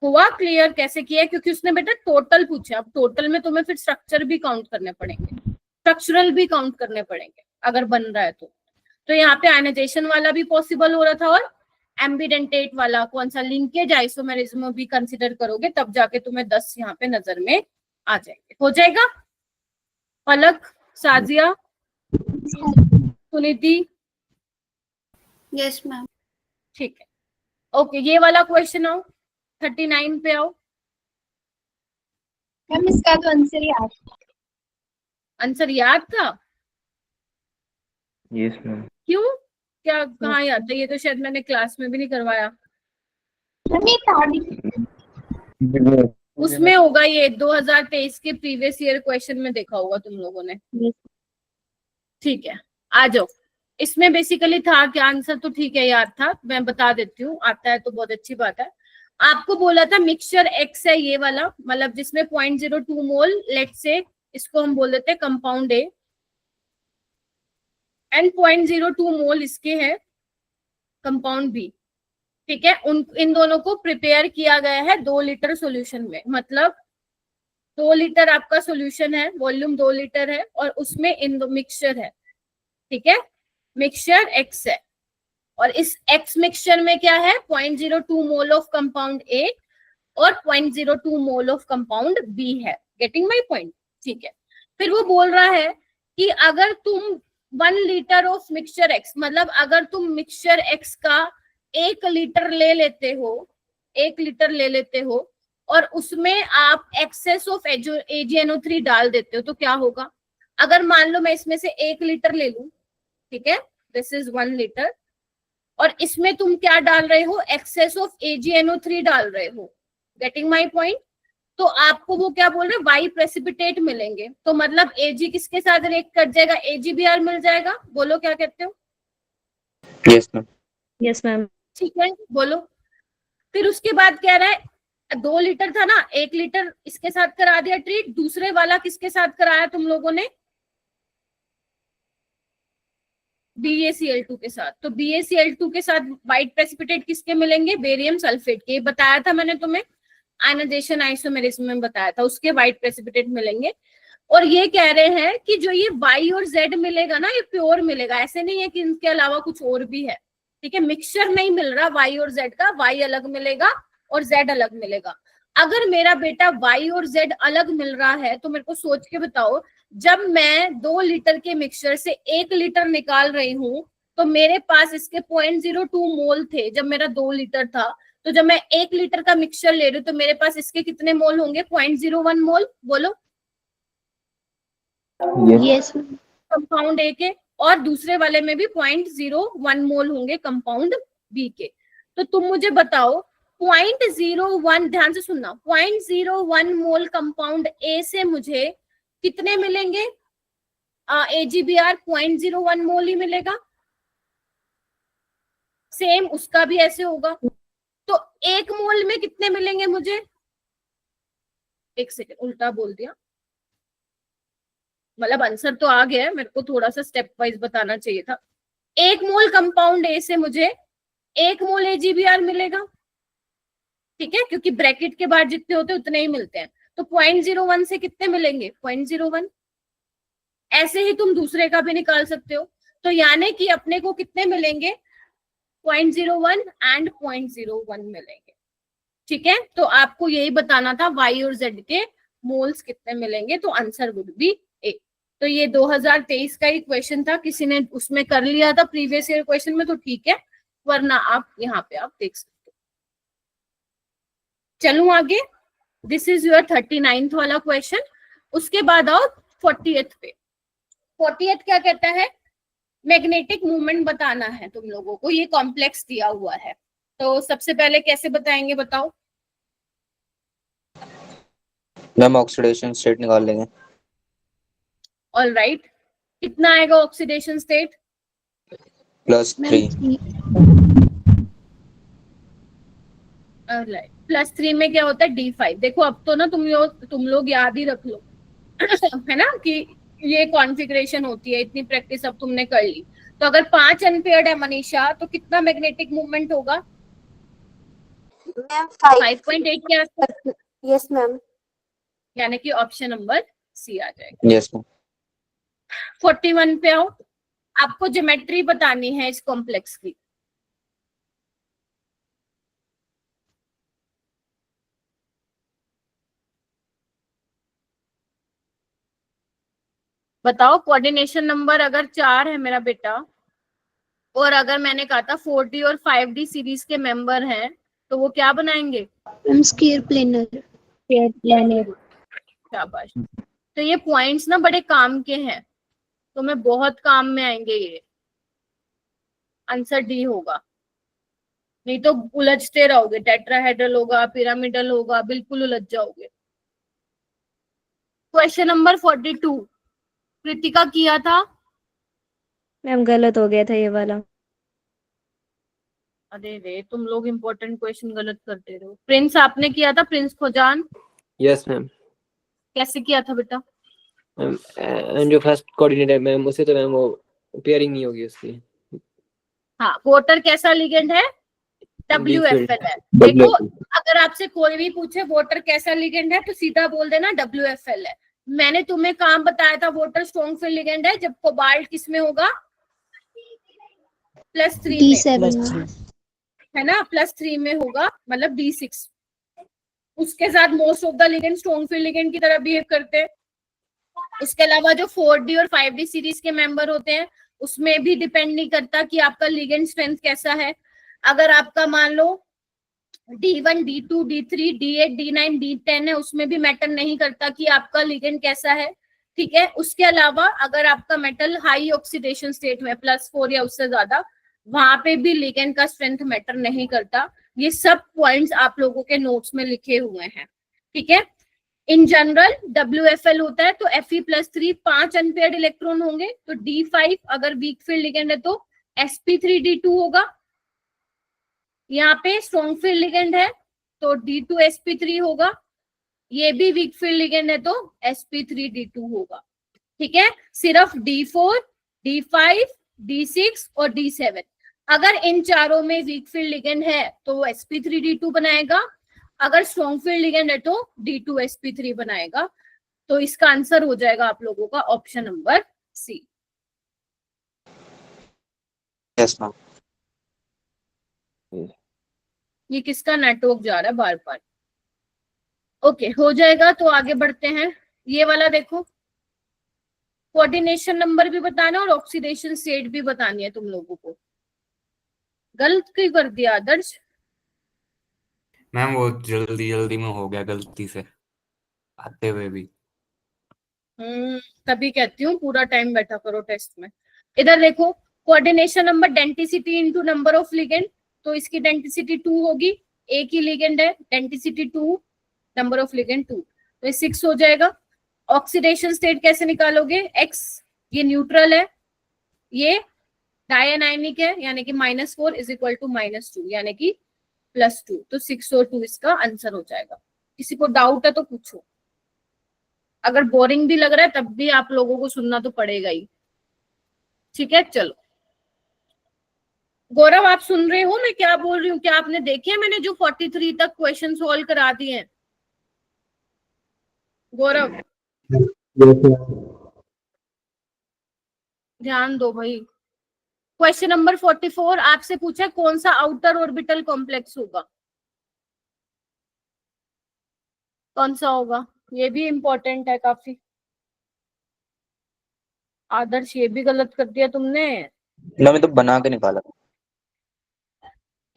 हुआ क्लियर कैसे किया है, क्योंकि उसने बेटा टोटल पूछा। अब टोटल में तुम्हें फिर स्ट्रक्चर भी काउंट करने पड़ेंगे, स्ट्रक्चरल भी काउंट करने पड़ेंगे अगर बन रहा है तो यहाँ पे आयनाइजेशन वाला भी पॉसिबल हो रहा था, और एम्बिडेंटेट वाला कौन सा, लिंकेज आइसोमेरिज्म भी कंसिडर करोगे, तब जाके तुम्हें 10 यहाँ पे नजर में आ जाएंगे। हो जाएगा। पलक, साजिया, सुनीति, यस मैम। ठीक है, ओके, ये वाला क्वेश्चन आओ, 39 पे आओ। मैम इसका तो आंसर याद। आंसर याद था? Yes ma'am. क्यों, क्या कहाँ याद था? ये तो शायद मैंने क्लास में भी नहीं करवाया। मैम ये था उसमें होगा, ये 2023 के प्रीवियस ईयर क्वेश्चन में देखा होगा तुम लोगों ने। ठीक है, आ जाओ। इसमें बेसिकली था क्या, आंसर तो ठीक है याद था, मैं बता देती हूँ, आता है तो बहुत अच्छी बात है। आपको बोला था मिक्सचर एक्स है ये वाला, मतलब जिसमें 0.02 मोल, लेट से इसको हम बोल देते हैं कंपाउंड ए, एंड 0.02 मोल इसके है कंपाउंड बी। ठीक है, इन दोनों को प्रिपेयर किया गया है 2 लीटर सॉल्यूशन में, मतलब 2 लीटर आपका सॉल्यूशन है, वॉल्यूम 2 लीटर है, और उसमें इन दो मिक्सचर है। ठीक है, मिक्सचर एक्स है, और इस एक्स मिक्सचर में क्या है, 0.02 मोल ऑफ कंपाउंड ए और 0.02 मोल ऑफ कंपाउंड बी है। Getting my point? ठीक है, फिर वो बोल रहा है कि अगर तुम 1 लीटर ऑफ मिक्सचर एक्स, मतलब अगर तुम मिक्सचर एक्स का 1 लीटर ले लेते हो, 1 लीटर ले लेते हो, और उसमें आप एक्सेस ऑफ AgNO3 डाल देते हो, तो क्या होगा? अगर मान लो मैं इसमें से 1 लीटर ले लूं, ठीक है, दिस इज 1 लीटर, और इसमें तुम क्या डाल रहे हो, एक्सेस ऑफ AgNO3 डाल रहे हो। Getting my point? तो आपको वो क्या बोल रहे हैं, वाई प्रेसिपिटेट मिलेंगे, तो मतलब Ag किसके साथ रिएक्ट कर जाएगा, AgBr मिल जाएगा। बोलो क्या कहते हो? Yes ma'am. Yes ma'am. ठीक है, बोलो। फिर उसके बाद कह रहा है 2 लीटर था ना, 1 लीटर इसके साथ करा दिया ट्रीट, दूसरे वाला किसके साथ कराया तुम लोगों ने, BaCl2 के साथ। तो BaCl2 के साथ व्हाइट प्रेसिपिटेट किसके मिलेंगे, बेरियम सल्फेट के। बताया था मैंने तुम्हें, आयनाइजेशन आइसोमेरिज्म में बताया था, उसके व्हाइट प्रेसिपिटेट मिलेंगे। और ये कह रहे हैं कि जो ये Y और Z मिलेगा ना, ये प्योर मिलेगा, ऐसे नहीं है कि इनके अलावा कुछ और भी है। ठीक है, मिक्सचर नहीं मिल रहा Y और Z का, Y अलग मिलेगा और Z अलग मिलेगा। अगर मेरा बेटा Y और Z अलग मिल रहा है तो मेरे को सोच के बताओ, जब मैं 2 लीटर के मिक्सचर से 1 लीटर निकाल रही हूँ, तो मेरे पास इसके 0.02 मोल थे जब मेरा 2 लीटर था, तो जब मैं 1 लीटर का मिक्सचर ले रही हूँ तो मेरे पास इसके कितने मोल होंगे, 0.01 मोल। बोलो। यस कंपाउंड ए के, और दूसरे वाले में भी 0.01 मोल होंगे कंपाउंड बी के। तो तुम मुझे बताओ 0.01, ध्यान से सुनना, 0.01 मोल कंपाउंड ए से मुझे कितने मिलेंगे, AgBr 0.01 मोल ही मिलेगा। सेम उसका भी ऐसे होगा, तो 1 मोल में कितने मिलेंगे मुझे, एक सेकेंड उल्टा बोल दिया, मतलब आंसर तो आ गया है, मेरे को थोड़ा सा स्टेप वाइज बताना चाहिए था। 1 मोल कंपाउंड ए से मुझे 1 मोल AgBr मिलेगा। ठीक है, क्योंकि ब्रैकेट के बाहर जितने होते हैं उतने ही मिलते हैं, तो 0.01 से कितने मिलेंगे, 0.01। ऐसे ही तुम दूसरे का भी निकाल सकते हो, तो यानी कि अपने को कितने मिलेंगे, 0.01 एंड 0.01 मिलेंगे। ठीक है, तो आपको यही बताना था Y और Z के मोल्स कितने मिलेंगे, तो आंसर वुड बी ए। तो ये 2023 का ही क्वेश्चन था, किसी ने उसमें कर लिया था प्रीवियस ईयर क्वेश्चन में, तो ठीक है, वरना आप यहाँ पे आप देख सकते हो। चलूं आगे, दिस इज योर 39th वाला क्वेश्चन। उसके बाद आओ 40th पे। 40th क्या कहता है, मैग्नेटिक मूवमेंट बताना है तुम लोगों को, ये कॉम्प्लेक्स दिया हुआ है। तो सबसे पहले कैसे बताएंगे, बताओ। मैम ऑक्सीडेशन स्टेट निकाल लेंगे। ऑल राइट, कितना आएगा ऑक्सीडेशन स्टेट, +3। +3 में क्या होता है, D5। देखो अब तो ना तुम लोग याद ही रख लो है ना, कि ये कॉन्फ़िगरेशन होती है, इतनी प्रैक्टिस अब तुमने कर ली। तो अगर 5 अनपेयर्ड है मनीषा, तो कितना मैग्नेटिक मूवमेंट होगा, 5.8 के आसपास। Yes ma'am. यानी कि ऑप्शन नंबर सी आ जाएगा। Yes ma'am. 41 पे आओ, आपको ज्योमेट्री बतानी है इस कॉम्प्लेक्स की। बताओ, कोऑर्डिनेशन नंबर अगर 4 है मेरा बेटा, और अगर मैंने कहा था 4D और 5D सीरीज के मेंबर हैं तो वो क्या बनाएंगे? Ma'am square planar. शाबाश। तो ये पॉइंट्स ना बड़े काम के हैं, तो मैं बहुत काम में आएंगे ये। आंसर डी होगा, नहीं तो उलझते रहोगे। टेट्राहेड्रल होगा, पिरामिडल होगा, बिल्कुल उलझ जाओगे। क्वेश्चन नंबर 42 कृतिका किया था। मैम गलत हो गया था ये वाला। अरे रे, तुम लोग इम्पोर्टेंट क्वेश्चन गलत करते रहो। प्रिंस आपने किया था, प्रिंस खोजान। Yes ma'am. कैसे किया था बेटा? मैम जो फर्स्ट कोऑर्डिनेट है मैम, उसे तो मैम वो पेयरिंग नहीं होगी उसकी। हाँ, वोटर कैसा लिगेंड है? WFL है। WFL। देखो, अगर आपसे कोई भी पूछे वोटर कैसा लिगेंड है तो सीधा बोल देना WFL है। मैंने तुम्हें काम बताया था वोटर स्ट्रॉन्ग फील्ड लिगेंड है जब कोबाल्ट किस में होगा? +3 में, D7 है ना? +3 में होगा, मतलब D6। उसके साथ most of the ligand strong field ligand की तरह बिहेव करते हैं। उसके अलावा जो 4D और 5D सीरीज के मेंबर होते हैं उसमें भी डिपेंड नहीं करता कि आपका लिगेंड स्ट्रेंथ कैसा है। अगर आपका मान लो D1, D2, D3, D8, D9, D10 है, उसमें भी मैटर नहीं करता कि आपका लिगेंड कैसा है, ठीक है। उसके अलावा अगर आपका मेटल हाई ऑक्सीडेशन स्टेट में +4 या उससे ज्यादा, वहां पे भी लिगेंड का स्ट्रेंथ मैटर नहीं करता। ये सब पॉइंट्स आप लोगों के नोट्स में लिखे हुए हैं, ठीक है। इन जनरल WFL होता है तो Fe+3 5 अनपेयर्ड इलेक्ट्रॉन होंगे, तो D5 अगर वीक फील्ड लिगेंड है तो sp3d2 होगा। यहाँ पे स्ट्रॉन्ग फील्ड लिगेंड है तो D2sp3 होगा। ये भी वीक फील्ड लिगेंड है तो sp3d2 होगा, ठीक है। सिर्फ D4, D5, D6 और D7, अगर इन चारों में वीक फील्ड लिगेंड है तो वो sp3d2 बनाएगा। अगर स्ट्रॉन्ग फील्ड लिगेंड है तो D2sp3 बनाएगा। तो इसका आंसर हो जाएगा आप लोगों का option number C. Yes ma'am. ये किसका नेटवर्क जा रहा है बार बार? ओके, हो जाएगा। तो आगे बढ़ते हैं। ये वाला देखो, कोऑर्डिनेशन नंबर भी बताना और ऑक्सीडेशन स्टेट भी बतानी है तुम लोगों को। गलत क्यों कर दिया आदर्श? मैम वो जल्दी में हो गया गलती से आते हुए भी। तभी कहती हूँ पूरा टाइम बैठा करो टेस्ट में। इधर देखो, coordination number density into number of ligand, तो इसकी डेंसिटी 2 होगी। एक ही लिगेंड है, डेंसिटी 2, नंबर ऑफ लिगेंड 2, तो ये 6 हो जाएगा। ऑक्सीडेशन स्टेट कैसे निकालोगे? X ये न्यूट्रल है, ये डायनाइनिक है, यानी कि -4 इज इक्वल टू -2 यानी कि +2, तो 6 और 2 इसका आंसर हो जाएगा। किसी को डाउट है तो पूछो। अगर बोरिंग भी लग रहा है तब भी आप लोगों को सुनना तो पड़ेगा ही, ठीक है। चलो गौरव, आप सुन रहे हो मैं क्या बोल रही हूँ? क्या आपने देखे? मैंने जो 43 तक क्वेश्चन सॉल्व करा दिए हैं। गौरव ध्यान दो भाई। क्वेश्चन नंबर 44 आपसे पूछा कौन सा आउटर ऑर्बिटल कॉम्प्लेक्स होगा? कौन सा होगा? ये भी इंपॉर्टेंट है काफी। आदर्श ये भी गलत कर दिया तुमने। मैंने तो बना के निकाला।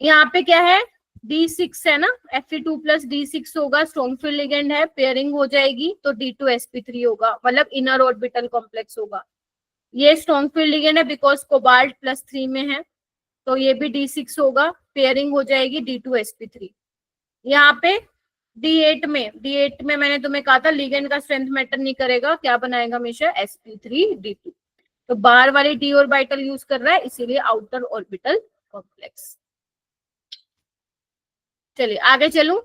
यहाँ पे क्या है? D6 है ना, Fe2+ D6 होगा, स्ट्रॉन्ग फील्ड लिगेंड है, पेयरिंग हो जाएगी तो D2sp3 होगा, मतलब इनर ऑर्बिटल कॉम्प्लेक्स होगा। ये स्ट्रॉन्ग फील्ड लिगेंड है बिकॉज कोबाल्ट +3 में है, तो ये भी D6 होगा, पेयरिंग हो जाएगी D2sp3। यहाँ पे D8 में मैंने तुम्हें कहा था लिगेंड का स्ट्रेंथ मैटर नहीं करेगा, क्या बनाएगा हमेशा? sp3d2। तो बाहर वाली d ऑर्बिटल यूज कर रहा है, इसीलिए आउटर ऑर्बिटल कॉम्प्लेक्स। चलिए आगे चलूं।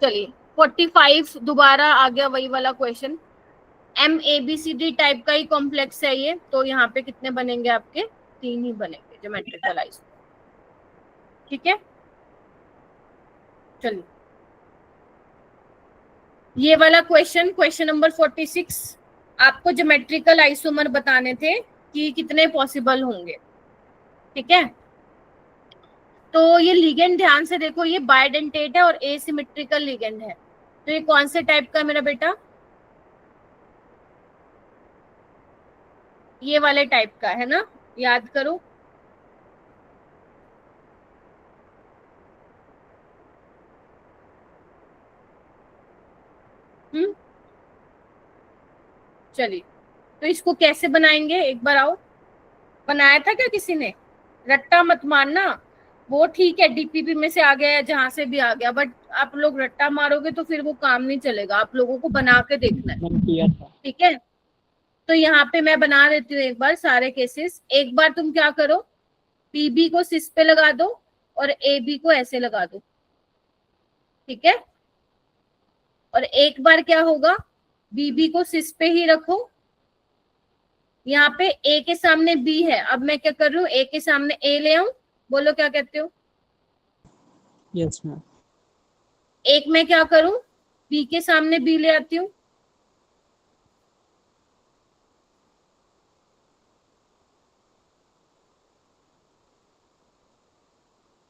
चलिए 45 दोबारा आ गया वही वाला क्वेश्चन। MABCD टाइप का ही कॉम्प्लेक्स है ये, तो यहाँ पे कितने बनेंगे आपके? 3 ही बनेंगे ज्योमेट्रिकल आइसोमर, ठीक है। चलिए ये वाला क्वेश्चन नंबर 46, आपको ज्योमेट्रिकल आइसोमर बताने थे कि कितने पॉसिबल होंगे, ठीक है। तो ये लिगेंड ध्यान से देखो, ये बाइडेंटेट है और एसिमेट्रिकल लिगेंड है, तो ये कौन से टाइप का है मेरा बेटा? ये वाले टाइप का है ना, याद करो। चलिए, तो इसको कैसे बनाएंगे एक बार आओ। बनाया था क्या किसी ने? रट्टा मत मारना, वो ठीक है डीपीपी में से आ गया या जहां से भी आ गया, बट आप लोग रट्टा मारोगे तो फिर वो काम नहीं चलेगा, आप लोगों को बना के देखना है, मैंने किया था। ठीक है। तो यहाँ पे मैं बना देती हूँ एक बार सारे केसेस। एक बार तुम क्या करो, पीबी को सिस पे लगा दो और एबी को ऐसे लगा दो, ठीक है। और एक बार क्या होगा, बीबी को सिस पे ही रखो। यहाँ पे ए के सामने बी है, अब मैं क्या कर रही हूँ, ए के सामने ए ले आऊं, बोलो क्या कहते हो। Yes ma'am. एक मैं क्या करूं, बी के सामने बी ले आती हूँ।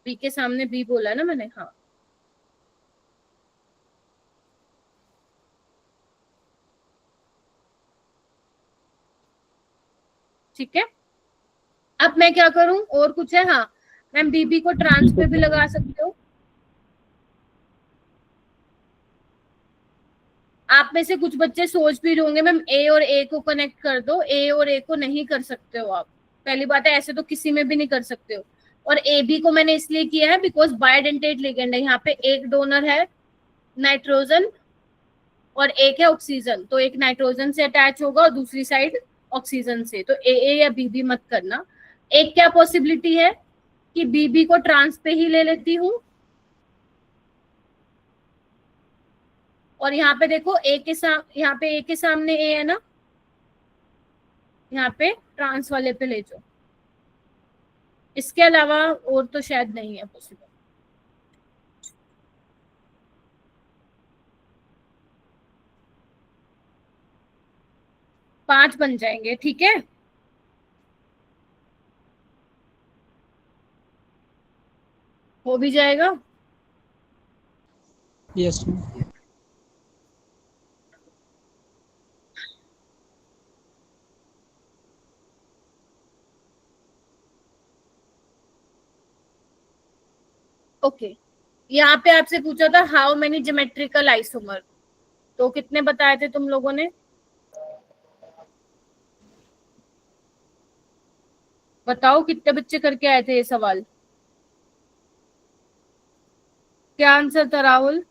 बी के सामने बी बोला ना मैंने, हाँ। ठीक है, अब मैं क्या करूं, और कुछ है, हाँ मैम बीबी को ट्रांस पे भी लगा सकते हो। आप में से कुछ बच्चे सोच भी रहे होंगे मैम ए और ए को कनेक्ट कर दो, ए और ए को नहीं कर सकते हो आप। पहली बात है ऐसे तो किसी में भी नहीं कर सकते हो। और ए बी को मैंने इसलिए किया है बिकॉज बायोडेंटेट लिगेंड है, यहाँ पे एक डोनर है नाइट्रोजन और एक है ऑक्सीजन, तो एक नाइट्रोजन से अटैच होगा और दूसरी साइड ऑक्सीजन से, तो ए या बीबी मत करना। एक क्या पॉसिबिलिटी है कि बीबी को ट्रांस पे ही ले लेती हूँ, और यहाँ पे देखो यहाँ पे ए के सामने ए है ना, यहाँ पे ट्रांस वाले पे ले जाओ। इसके अलावा और तो शायद नहीं है पॉसिबल। पांच बन जाएंगे, ठीक है। हो भी जाएगा। Yes ma'am. ओके, यहाँ पे आपसे पूछा था हाउ मेनी ज्योमेट्रिकल आइसोमर, तो कितने बताए थे तुम लोगों ने, बताओ कितने बच्चे करके आए थे ये सवाल। क्या आंसर था राहुल?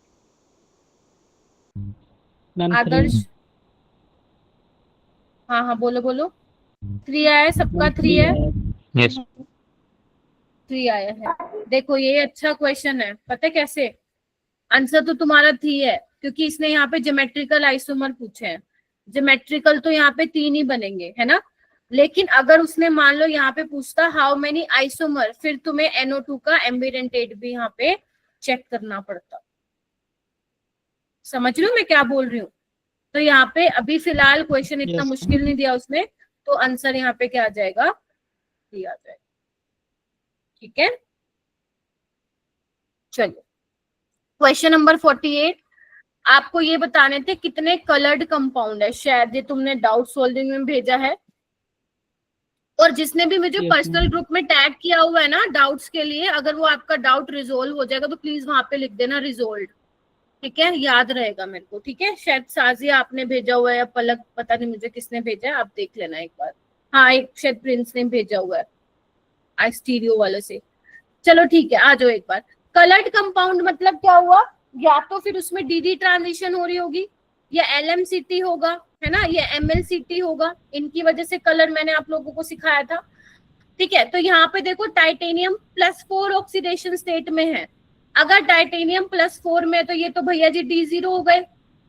मैम आदर्श? हाँ हाँ बोलो बोलो। 3 आया है, सबका 3 है। यस 3 आया है। देखो ये अच्छा क्वेश्चन है, पता है कैसे, आंसर तो तुम्हारा 3 है क्योंकि इसने यहाँ पे ज्योमेट्रिकल आइसोमर पूछे हैं। ज्योमेट्रिकल तो यहाँ पे 3 ही बनेंगे, है ना। लेकिन अगर उसने मान लो यहाँ पे पूछता हाउ मेनी आइसोमर, फिर तुम्हें NO2 का एम्बिडेंटेट भी यहाँ पे चेक करना पड़ता। समझ रहे हो मैं क्या बोल रही हूँ। तो यहाँ पे अभी फिलहाल क्वेश्चन इतना मुश्किल नहीं दिया उसने, तो आंसर यहाँ पे क्या आ जाएगा, दिया जाएगा, ठीक है। चलिए क्वेश्चन नंबर 48, आपको ये बताने थे कितने कलर्ड कंपाउंड है, शायद ये तुमने डाउट सॉल्विंग में भेजा है। और जिसने भी मुझे पर्सनल ग्रुप में टैग किया हुआ है ना डाउट्स के लिए, अगर वो आपका डाउट रिजोल्व हो जाएगा तो प्लीज वहां पे लिख देना रिजोल्व, ठीक है, याद रहेगा मेरे को, ठीक है। शायद साजिया आपने भेजा हुआ है या पलक, पता नहीं मुझे किसने भेजा है, आप देख लेना एक बार। हाँ एक शायद प्रिंस ने भेजा हुआ है आई स्टीरियो वाले से। चलो ठीक है, आ जाओ एक बार। कलर्ड कंपाउंड मतलब क्या हुआ, या तो फिर उसमें डीडी ट्रांजिशन हो रही होगी, या LMCT होगा, है ना, या MLCT होगा, इनकी वजह से कलर मैंने आप लोगों को सिखाया था, ठीक है। तो यहाँ पे देखो टाइटेनियम +4 ऑक्सीडेशन स्टेट में है। अगर टाइटेनियम +4 में, तो ये तो भैया जी D0 हो गए,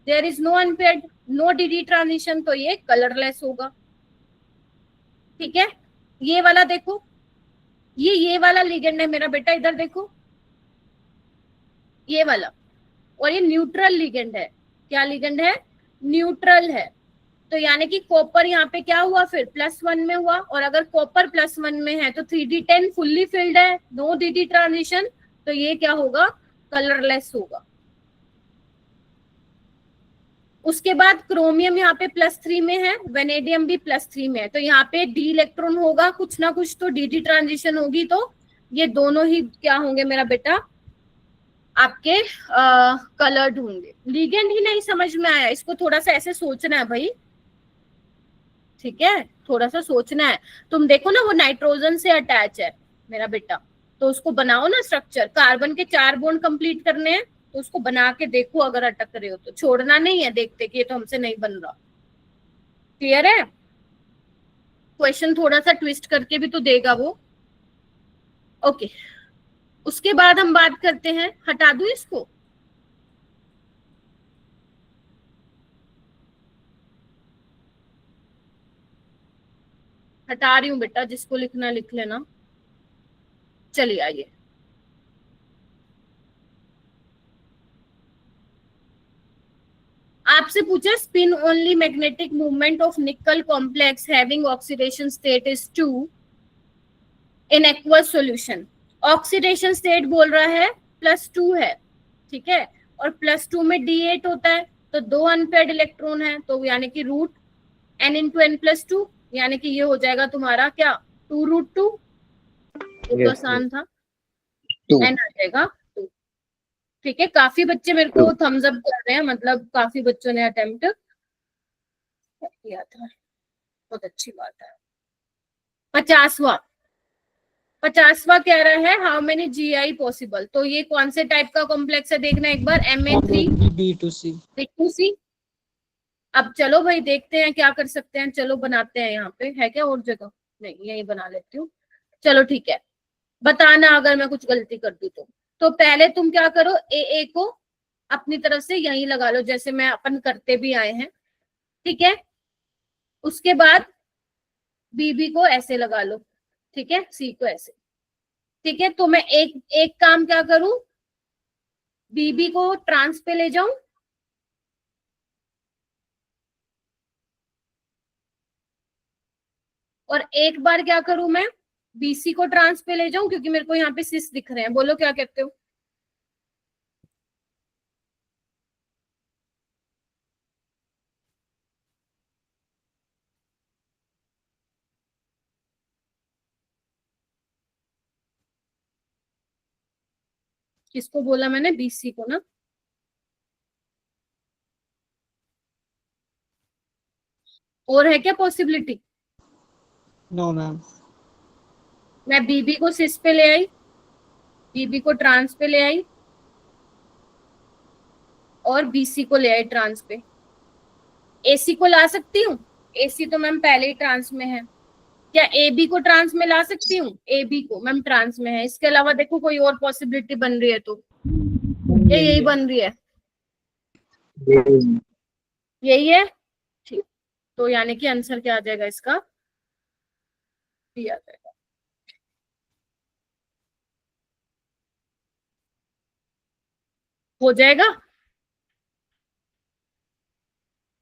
there is no unpaired, no DD transition, तो ये कलरलेस होगा, ठीक है। ये वाला देखो, ये वाला लिगेंड है मेरा बेटा, इधर देखो ये वाला, और ये न्यूट्रल लिगेंड है। क्या लिगेंड है, न्यूट्रल है। तो यानी कि कॉपर यहाँ पे क्या हुआ, फिर +1 में हुआ, और अगर कॉपर +1 में है तो 3D10 फुल्ली फिल्ड है, नो डीडी ट्रांजिशन, तो ये क्या होगा, कलरलेस होगा, उसके बाद क्रोमियम यहाँ पे +3 में है, वेनेडियम भी +3 में है, तो यहाँ पे डी इलेक्ट्रॉन होगा कुछ ना कुछ, तो डी ट्रांजिशन होगी, तो ये दोनों ही क्या होंगे मेरा बेटा, आपके कलर्ड होंगे। लिगेंड ही नहीं समझ में आया, इसको थोड़ा सा ऐसे सोचना है भाई, ठीक है, थोड़ा सा सोचना है। तुम देखो ना वो नाइट्रोजन से अटैच है मेरा बेटा, तो उसको बनाओ ना स्ट्रक्चर, कार्बन के 4 बॉन्ड कंप्लीट करने हैं, तो उसको बना के देखो, अगर अटक रहे हो तो छोड़ना नहीं है, देखते कि ये तो हमसे नहीं बन रहा। क्लियर है? क्वेश्चन थोड़ा सा ट्विस्ट करके भी तो देगा वो। ओके, उसके बाद हम बात करते हैं, हटा दूं इसको, हटा रही हूँ बेटा, जिसको लिखना लिख लेना। चलिए आइए, आपसे पूछा spin only magnetic movement of निकल complex having oxidation state is 2 in aqueous solution. Oxidation state बोल रहा है +2 है, ठीक है, और +2 में D8 होता है, तो 2 अनपेयर्ड इलेक्ट्रॉन है, तो यानी कि रूट n × n+2, यानी कि ये हो जाएगा तुम्हारा क्या, 2√2, तो आसान था, n आ जाएगा 2। ठीक है, काफी बच्चे मेरे को थम्स अप कर रहे हैं, मतलब काफी बच्चों ने अटेम्प्ट किया था, बहुत अच्छी बात है। 50वां कह रहा है हाउ मेनी GI पॉसिबल, तो ये कौन से टाइप का कॉम्प्लेक्स है देखना एक बार, Ma3 B2C। अब चलो भाई देखते हैं क्या कर सकते हैं, चलो बनाते हैं, यहाँ पे है क्या और जगह, नहीं यही बना लेती हूँ, चलो ठीक है, बताना अगर मैं कुछ गलती कर दूं तो पहले तुम क्या करो, AA को अपनी तरफ से यहीं लगा लो, जैसे मैं अपन करते भी आए हैं, ठीक है, उसके बाद BB को ऐसे लगा लो, ठीक है, C को ऐसे, ठीक है, तो मैं एक काम क्या करूं, BB को ट्रांस पे ले जाऊं, और एक बार क्या करूं मैं, BC को ट्रांस पे ले जाऊं, क्योंकि मेरे को यहाँ पे सिस दिख रहे हैं, बोलो क्या कहते हो? किसको बोला मैंने, BC को ना, और है क्या पॉसिबिलिटी? No ma'am. मैं BB को सिस पे ले आई, BB को ट्रांस पे ले आई, और BC को ले आई ट्रांस पे। AC को ला सकती हूँ, AC तो मैम पहले ही ट्रांस में है। क्या AB को ट्रांस में ला सकती हूँ? AB को मैम ट्रांस में है। इसके अलावा देखो कोई और पॉसिबिलिटी बन रही है तो यही बन रही है, यही है, ठीक, तो यानी कि आंसर क्या आ जाएगा इसका, B आ जाएगा। हो जाएगा।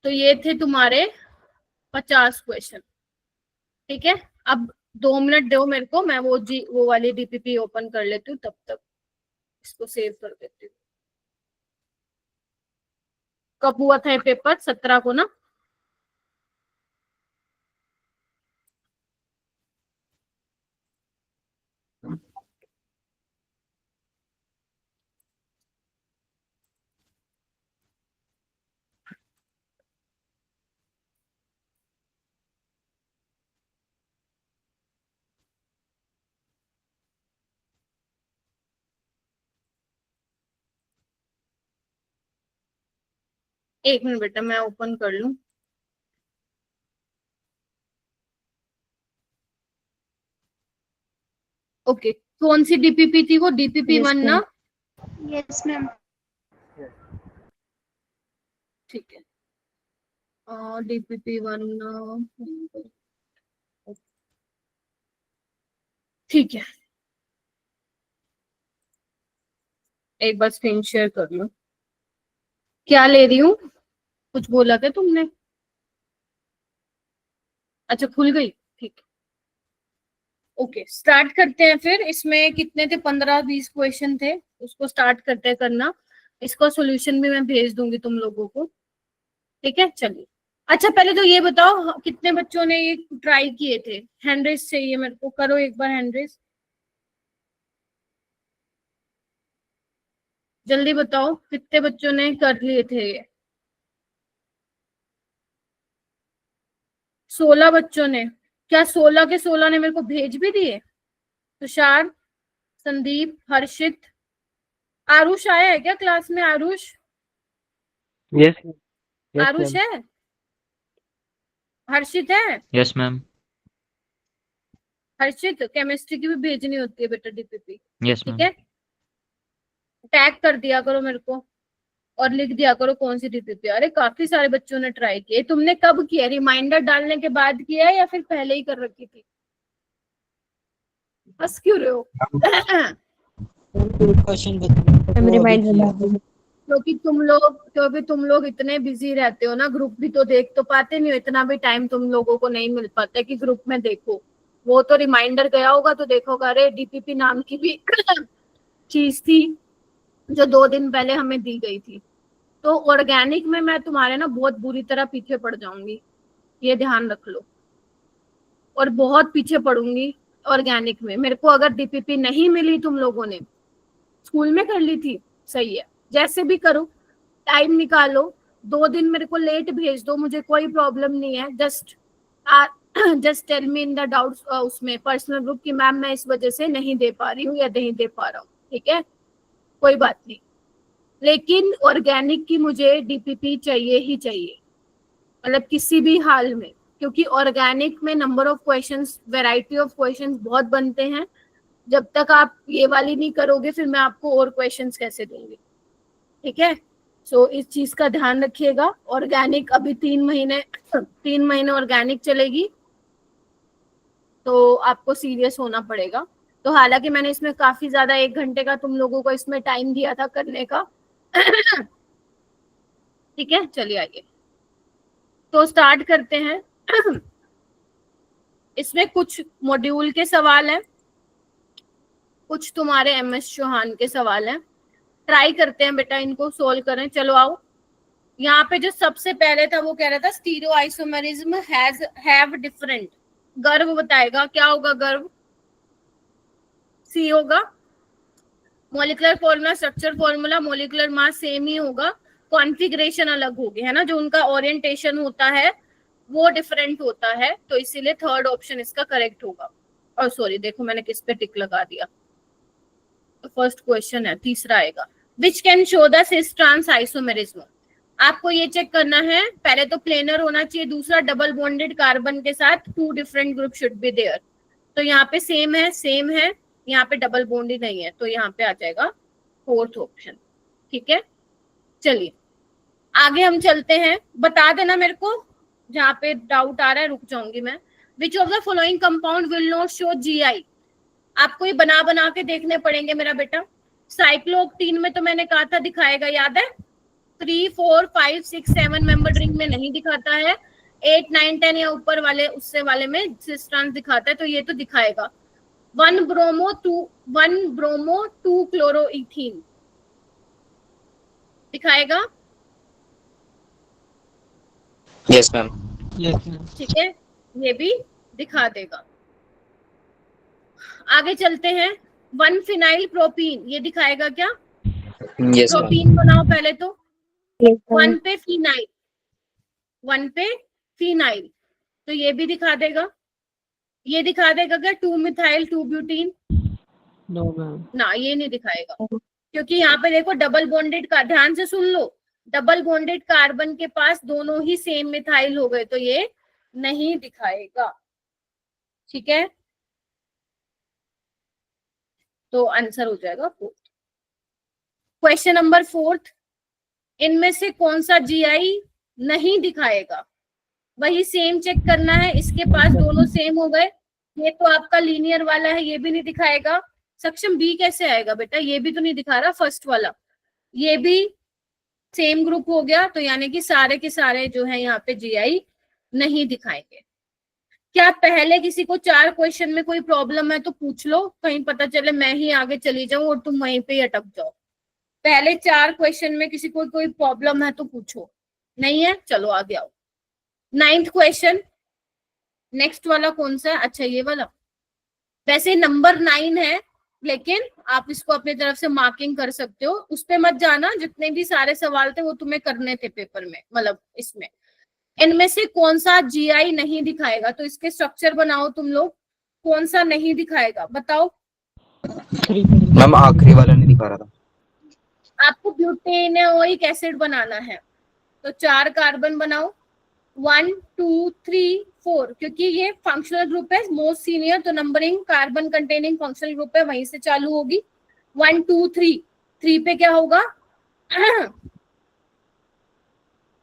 तो ये थे तुम्हारे 50 क्वेश्चन, ठीक है। अब 2 मिनट दो मेरे को, मैं वो वाली DPP ओपन कर लेती हूँ, तब तक इसको सेव कर देती हूँ। कब हुआ था ये पेपर? 17 को ना, एक मिनट बेटा मैं ओपन कर लूं। ओके, कौन सी DPP थी वो? DPP1 ना? Yes ma'am. ठीक है, DPP1 ठीक है, एक बार स्क्रीन शेयर कर लो। क्या ले रही हूँ, कुछ बोला क्या तुमने? अच्छा खुल गई, ठीक है, ओके स्टार्ट करते हैं फिर। इसमें कितने थे, 15-20 क्वेश्चन थे, उसको स्टार्ट करते हैं करना। इसका सॉल्यूशन भी मैं भेज दूंगी तुम लोगों को। ठीक है चलिए। अच्छा पहले तो ये बताओ कितने बच्चों ने ये ट्राई किए थे? हैंड रेस चाहिए मेरे को, करो एक बार हैंड रेस, जल्दी बताओ कितने बच्चों ने कर लिए थे ये? 16 बच्चों ने। क्या 16 के 16 ने मेरे को भेज भी दिए? तुषार, संदीप, हर्षित, आरुष आया है क्या क्लास में? आरुष, यस आरुष है, हर्षित है? Yes ma'am. हर्षित, केमिस्ट्री की भी भेजनी होती है बेटा डीपीपी, यस ठीक मैम। है? टैग कर दिया करो मेरे को और लिख दिया करो कौन सी डीपीपी। अरे काफी सारे बच्चों ने ट्राई किए। तुमने कब किया? रिमाइंडर डालने के बाद किया है या फिर पहले ही कर रखी थी? हंस क्यों रहे हो? क्वेश्चन मैम रिमाइंडर क्योंकि तुम लोग इतने बिजी रहते हो ना, ग्रुप भी तो देख तो पाते नहीं हो, इतना भी टाइम तुम लोगों को नहीं मिल पाता है कि ग्रुप में देखो। वो तो रिमाइंडर गया होगा तो देखोगा अरे डीपीपी नाम की भी चीज थी जो 2 दिन पहले हमें दी गई थी। तो ऑर्गेनिक में मैं तुम्हारे ना बहुत बुरी तरह पीछे पड़ जाऊंगी, ये ध्यान रख लो, और बहुत पीछे पड़ूंगी ऑर्गेनिक में। मेरे को अगर डीपीपी नहीं मिली, तुम लोगों ने स्कूल में कर ली थी, सही है, जैसे भी करो टाइम निकालो, 2 दिन मेरे को लेट भेज दो, मुझे कोई प्रॉब्लम नहीं है। Just tell me in the doubts उसमें पर्सनल ग्रुप की मैम मैं इस वजह से नहीं दे पा रही हूँ या नहीं दे पा रहा हूँ, ठीक है, कोई बात नहीं। लेकिन ऑर्गेनिक की मुझे डीपीपी चाहिए ही चाहिए, मतलब किसी भी हाल में, क्योंकि ऑर्गेनिक में number of questions, variety of questions बहुत बनते हैं। जब तक आप ये वाली नहीं करोगे फिर मैं आपको और क्वेश्चंस कैसे दूंगी, ठीक है? सो इस चीज का ध्यान रखिएगा। ऑर्गेनिक अभी 3 महीने ऑर्गेनिक चलेगी, तो आपको सीरियस होना पड़ेगा। तो हालांकि मैंने इसमें काफी ज्यादा 1 घंटे का तुम लोगों को इसमें टाइम दिया था करने का ठीक है चलिए आइए तो स्टार्ट करते हैं इसमें कुछ मॉड्यूल के सवाल हैं, कुछ तुम्हारे MS चौहान के सवाल हैं। ट्राई करते हैं बेटा इनको सोल्व करें। चलो आओ, यहाँ पे जो सबसे पहले था वो कह रहा था स्टीरियो आइसोमेरिज्म हैव डिफरेंट। गर्व बताएगा, क्या होगा गर्व? सी होगा। Molecular formula, structure formula, molecular mass same ही होगा, कॉन्फ़िगरेशन अलग होगी, है ना, जो उनका ओरिएंटेशन होता है वो डिफरेंट होता है, तो इसीलिए थर्ड ऑप्शन इसका करेक्ट होगा। और सॉरी देखो मैंने किस पे टिक लगा दिया, फर्स्ट क्वेश्चन है, तीसरा आएगा। Which can show the cis trans isomerism. आपको ये चेक करना है, पहले तो प्लेनर होना चाहिए, दूसरा डबल बॉन्डेड कार्बन के साथ 2 different group should be there. तो यहाँ पे सेम है, यहाँ पे डबल बॉन्ड ही नहीं है, तो यहाँ पे आ जाएगा फोर्थ ऑप्शन, ठीक है। चलिए आगे हम चलते हैं, बता देना मेरे को जहाँ पे डाउट आ रहा है, रुक जाऊंगी मैं। Which of the following compound will not show GI। आपको ये बना के देखने पड़ेंगे मेरा बेटा। साइक्लोऑक्टेन में तो मैंने कहा था दिखाएगा, याद है? 3, 4, 5, 6, 7 मेंबर रिंग में नहीं दिखाता है, 8, 9, 10 या ऊपर वाले उससे वाले में सिस ट्रांस दिखाता है, तो ये तो दिखाएगा। 1 ब्रोमो 2 क्लोरोइथीन दिखाएगा, यस मैम। ठीक है, ये भी दिखा देगा। आगे चलते हैं, 1 फिनाइल प्रोपीन, ये दिखाएगा क्या? Yes ma'am. प्रोपीन बनाओ पहले तो, 1 पे फिनाइल, तो ये भी दिखा देगा। ये दिखा देगा क्या 2 मिथाइल 2 ब्यूटीन? No ma'am. ना, ये नहीं दिखाएगा, क्योंकि यहाँ पे देखो डबल बॉन्डेड का, ध्यान से सुन लो, डबल बॉन्डेड कार्बन के पास दोनों ही सेम मिथाइल हो गए, तो ये नहीं दिखाएगा, ठीक है। तो आंसर हो जाएगा 4th। क्वेश्चन नंबर 4th, इनमें से कौन सा GI नहीं दिखाएगा? वही सेम चेक करना है, इसके पास दोनों सेम हो गए, ये तो आपका लीनियर वाला है, ये भी नहीं दिखाएगा। सक्षम B कैसे आएगा बेटा? ये भी तो नहीं दिखा रहा फर्स्ट वाला, ये भी सेम ग्रुप हो गया, तो यानी कि सारे के सारे जो है यहाँ पे GI नहीं दिखाएंगे। क्या पहले किसी को 4 क्वेश्चन में कोई प्रॉब्लम है तो पूछ लो, कहीं पता चले मैं ही आगे चली जाऊं और तुम वहीं पे ही अटक जाओ। पहले 4 क्वेश्चन में किसी को कोई प्रॉब्लम है तो पूछो, नहीं है, चलो आगे आओ। 9th क्वेश्चन, नेक्स्ट वाला कौन सा है? अच्छा ये वाला। वैसे नंबर 9 है, लेकिन आप इसको अपनी तरफ से मार्किंग कर सकते हो, उस पे मत जाना। जितने भी सारे सवाल थे वो तुम्हें करने थे पेपर में, मतलब इसमें। इनमें से कौन सा जीआई नहीं दिखाएगा? तो इसके स्ट्रक्चर बनाओ तुम लोग। कौन सा नहीं दिखाएगा बताओ? मैम आखिरी वाला नहीं दिखा रहा था। आपको ब्यूटेनोइक एसिड बनाना है, तो 4 कार्बन बनाओ। 1 2 3 4, क्योंकि ये फंक्शनल ग्रुप है मोस्ट सीनियर, तो numbering carbon containing functional group है, वहीं से चालू होगी। 1 2 3, 3 पे क्या होगा?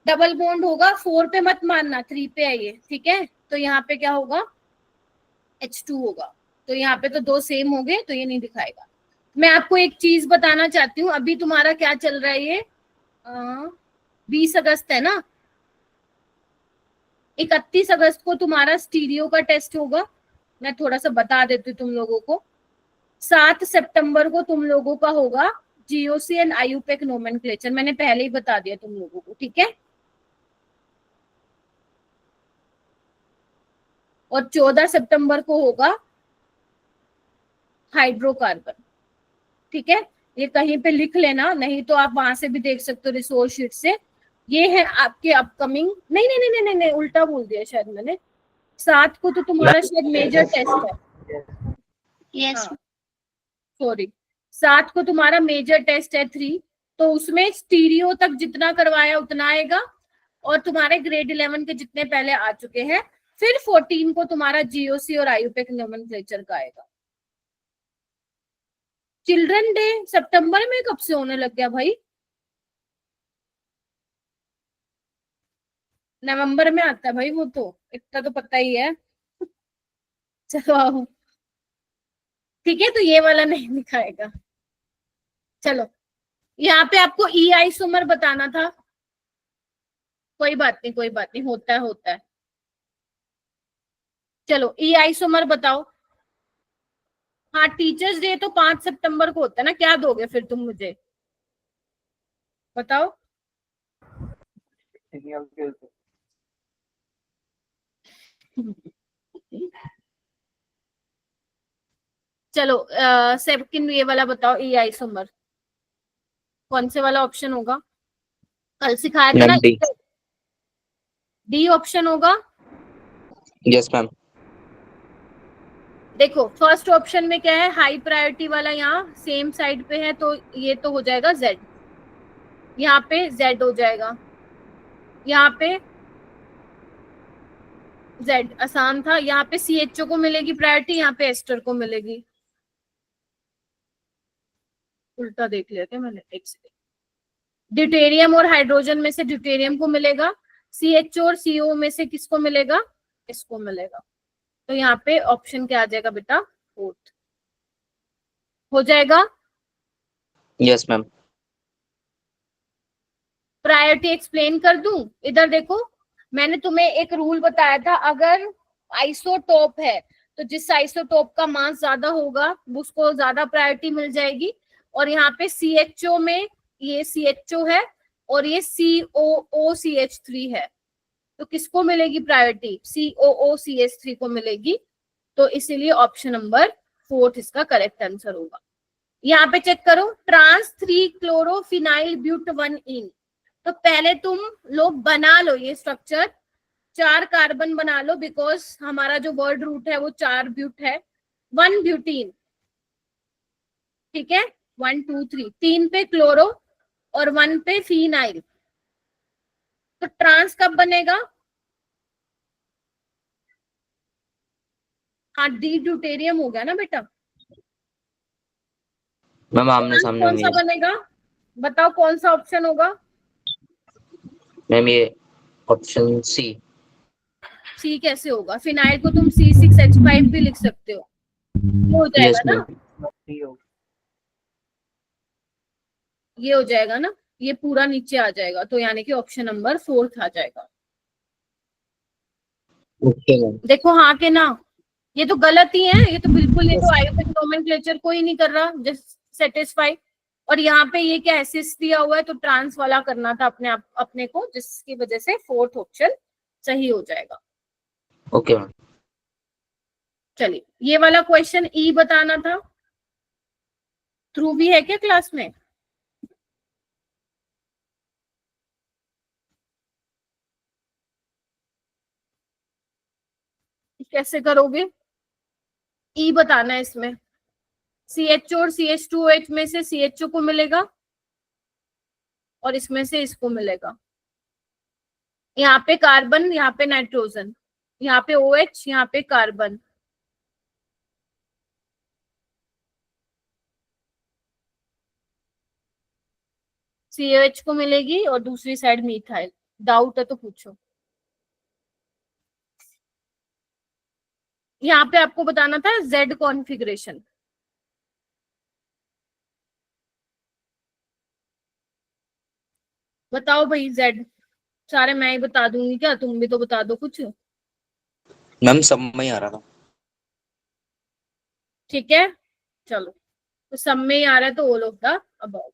डबल बॉन्ड होगा। 4 पे मत मानना, 3 पे है ये, ठीक है। तो यहाँ पे क्या होगा? H2 होगा। तो यहाँ पे तो 2 सेम हो गए, तो ये नहीं दिखाएगा। मैं आपको एक चीज बताना चाहती हूँ, अभी तुम्हारा क्या चल रहा है? ये 20 अगस्त है ना, 31 अगस्त को तुम्हारा स्टीरियो का टेस्ट होगा। मैं थोड़ा सा बता देती हूँ तुम लोगों को। 7 सितंबर को तुम लोगों का होगा जीओसी एंड आईयूपैक नोमेनक्लेचर, मैंने पहले ही बता दिया तुम लोगों को, ठीक है। और 14 सितंबर को होगा हाइड्रोकार्बन, ठीक है। ये कहीं पे लिख लेना, नहीं तो आप वहां से भी देख सकते हो रिसोर्स शीट से। ये है आपके अपकमिंग, नहीं नहीं नहीं नहीं नहीं, उल्टा बोल दिया शायद मैंने। 7 को तो तुम्हारा शायद मेजर टेस्ट है। यस सॉरी, 7 को तुम्हारा मेजर टेस्ट है 3, तो उसमें स्टीरियो तक जितना करवाया उतना आएगा, और तुम्हारे ग्रेड 11 के जितने पहले आ चुके हैं। फिर 14 को तुम्हारा जीओसी और आईयूपैक नोमेनक्लेचर का आएगा। चिल्ड्रन डे सितंबर में कब से होने लग गया भाई? नवंबर में आता है भाई, वो तो इतना तो पता ही है। चलो आओ, ठीक है। तो ये वाला नहीं दिखाएगा। चलो, यहाँ पे आपको ई आइसोमर बताना था। कोई बात नहीं, कोई बात नहीं, होता है होता है। चलो ई आइसोमर बताओ। हाँ, टीचर्स डे तो 5 सितंबर को होता है ना, क्या दोगे फिर तुम मुझे बताओ? चलो सेकंड ये वाला बताओ, ई आइसोमर कौन से वाला ऑप्शन होगा? कल सिखाया था ना, डी ऑप्शन होगा। Yes ma'am. देखो फर्स्ट ऑप्शन में क्या है, हाई प्रायोरिटी वाला यहाँ सेम साइड पे है, तो ये तो हो जाएगा Z। यहाँ पे Z हो जाएगा, यहाँ पे Z आसान था। यहाँ पे CHO को मिलेगी प्रायोरिटी, यहाँ पे एस्टर को मिलेगी। उल्टा देख लिया क्या मैंने? एक सेकंड। ड्यूटेरियम और हाइड्रोजन में से ड्यूटेरियम को मिलेगा, CHO और CO में से किसको मिलेगा? इसको मिलेगा। तो यहाँ पे ऑप्शन क्या आ जाएगा बेटा? 4th हो जाएगा। Yes ma'am. प्रायोरिटी एक्सप्लेन कर दूं? इधर देखो, मैंने तुम्हें एक रूल बताया था, अगर आइसोटोप है तो जिस आइसोटोप का मास ज्यादा होगा उसको ज्यादा प्रायोरिटी मिल जाएगी। और यहाँ पे CHO में ये CHO है और ये COOCH3 है, तो किसको मिलेगी प्रायोरिटी? COOCH3 को मिलेगी। तो इसीलिए ऑप्शन नंबर 4 इसका करेक्ट आंसर होगा। यहाँ पे चेक करो, ट्रांस 3 क्लोरोफिनाइल ब्यूट 1 इन। तो पहले तुम लोग बना लो ये स्ट्रक्चर, 4 कार्बन बना लो, बिकॉज हमारा जो वर्ड रूट है वो 4 ब्यूट है। 1 ब्यूटीन, ठीक है। 1 2 3, 3 पे क्लोरो और 1 पे फिनाइल। तो ट्रांस कब बनेगा? हाँ, डी ड्यूटेरियम हो गया ना बेटा। मैम आमने सामने कौन सा बनेगा बताओ? कौन सा ऑप्शन होगा? मैम ये ऑप्शन सी कैसे होगा? फिनाइल को तुम C6H5 भी लिख सकते हो, ये हो जाएगा ना, ये हो जाएगा ना, ये पूरा नीचे आ जाएगा। तो यानी कि ऑप्शन नंबर 4 आ जाएगा। देखो हाँ के ना, ये तो गलत ही है, ये तो बिल्कुल, ये तो आईयूपैक नोमेनक्लेचर को ही नहीं कर रहा जस्ट सेटिस्फाई। और यहाँ पे ये क्या एसिस दिया हुआ है, तो ट्रांस वाला करना था अपने को, जिसकी वजह से फोर्थ ऑप्शन सही हो जाएगा। Okay ma'am. चलिए, ये वाला क्वेश्चन ई बताना था। ध्रुव भी है क्या क्लास में? कैसे करोगे? ई बताना है इसमें। CH और CH2OH में से CHO को मिलेगा और इसमें से इसको मिलेगा। यहाँ पे कार्बन, यहाँ पे नाइट्रोजन, यहाँ पे OH, यहाँ पे कार्बन। CH को मिलेगी और दूसरी साइड मिथाइल। डाउट है तो पूछो। यहाँ पे आपको बताना था Z कॉन्फ़िगरेशन। बताओ भाई Z। सारे मैं ही बता दूंगी क्या? तुम भी तो बता दो कुछ। मैम सब में ही आ रहा था। ठीक है, चलो, तो सब में ही आ रहा है तो ऑल ऑफ द अबव।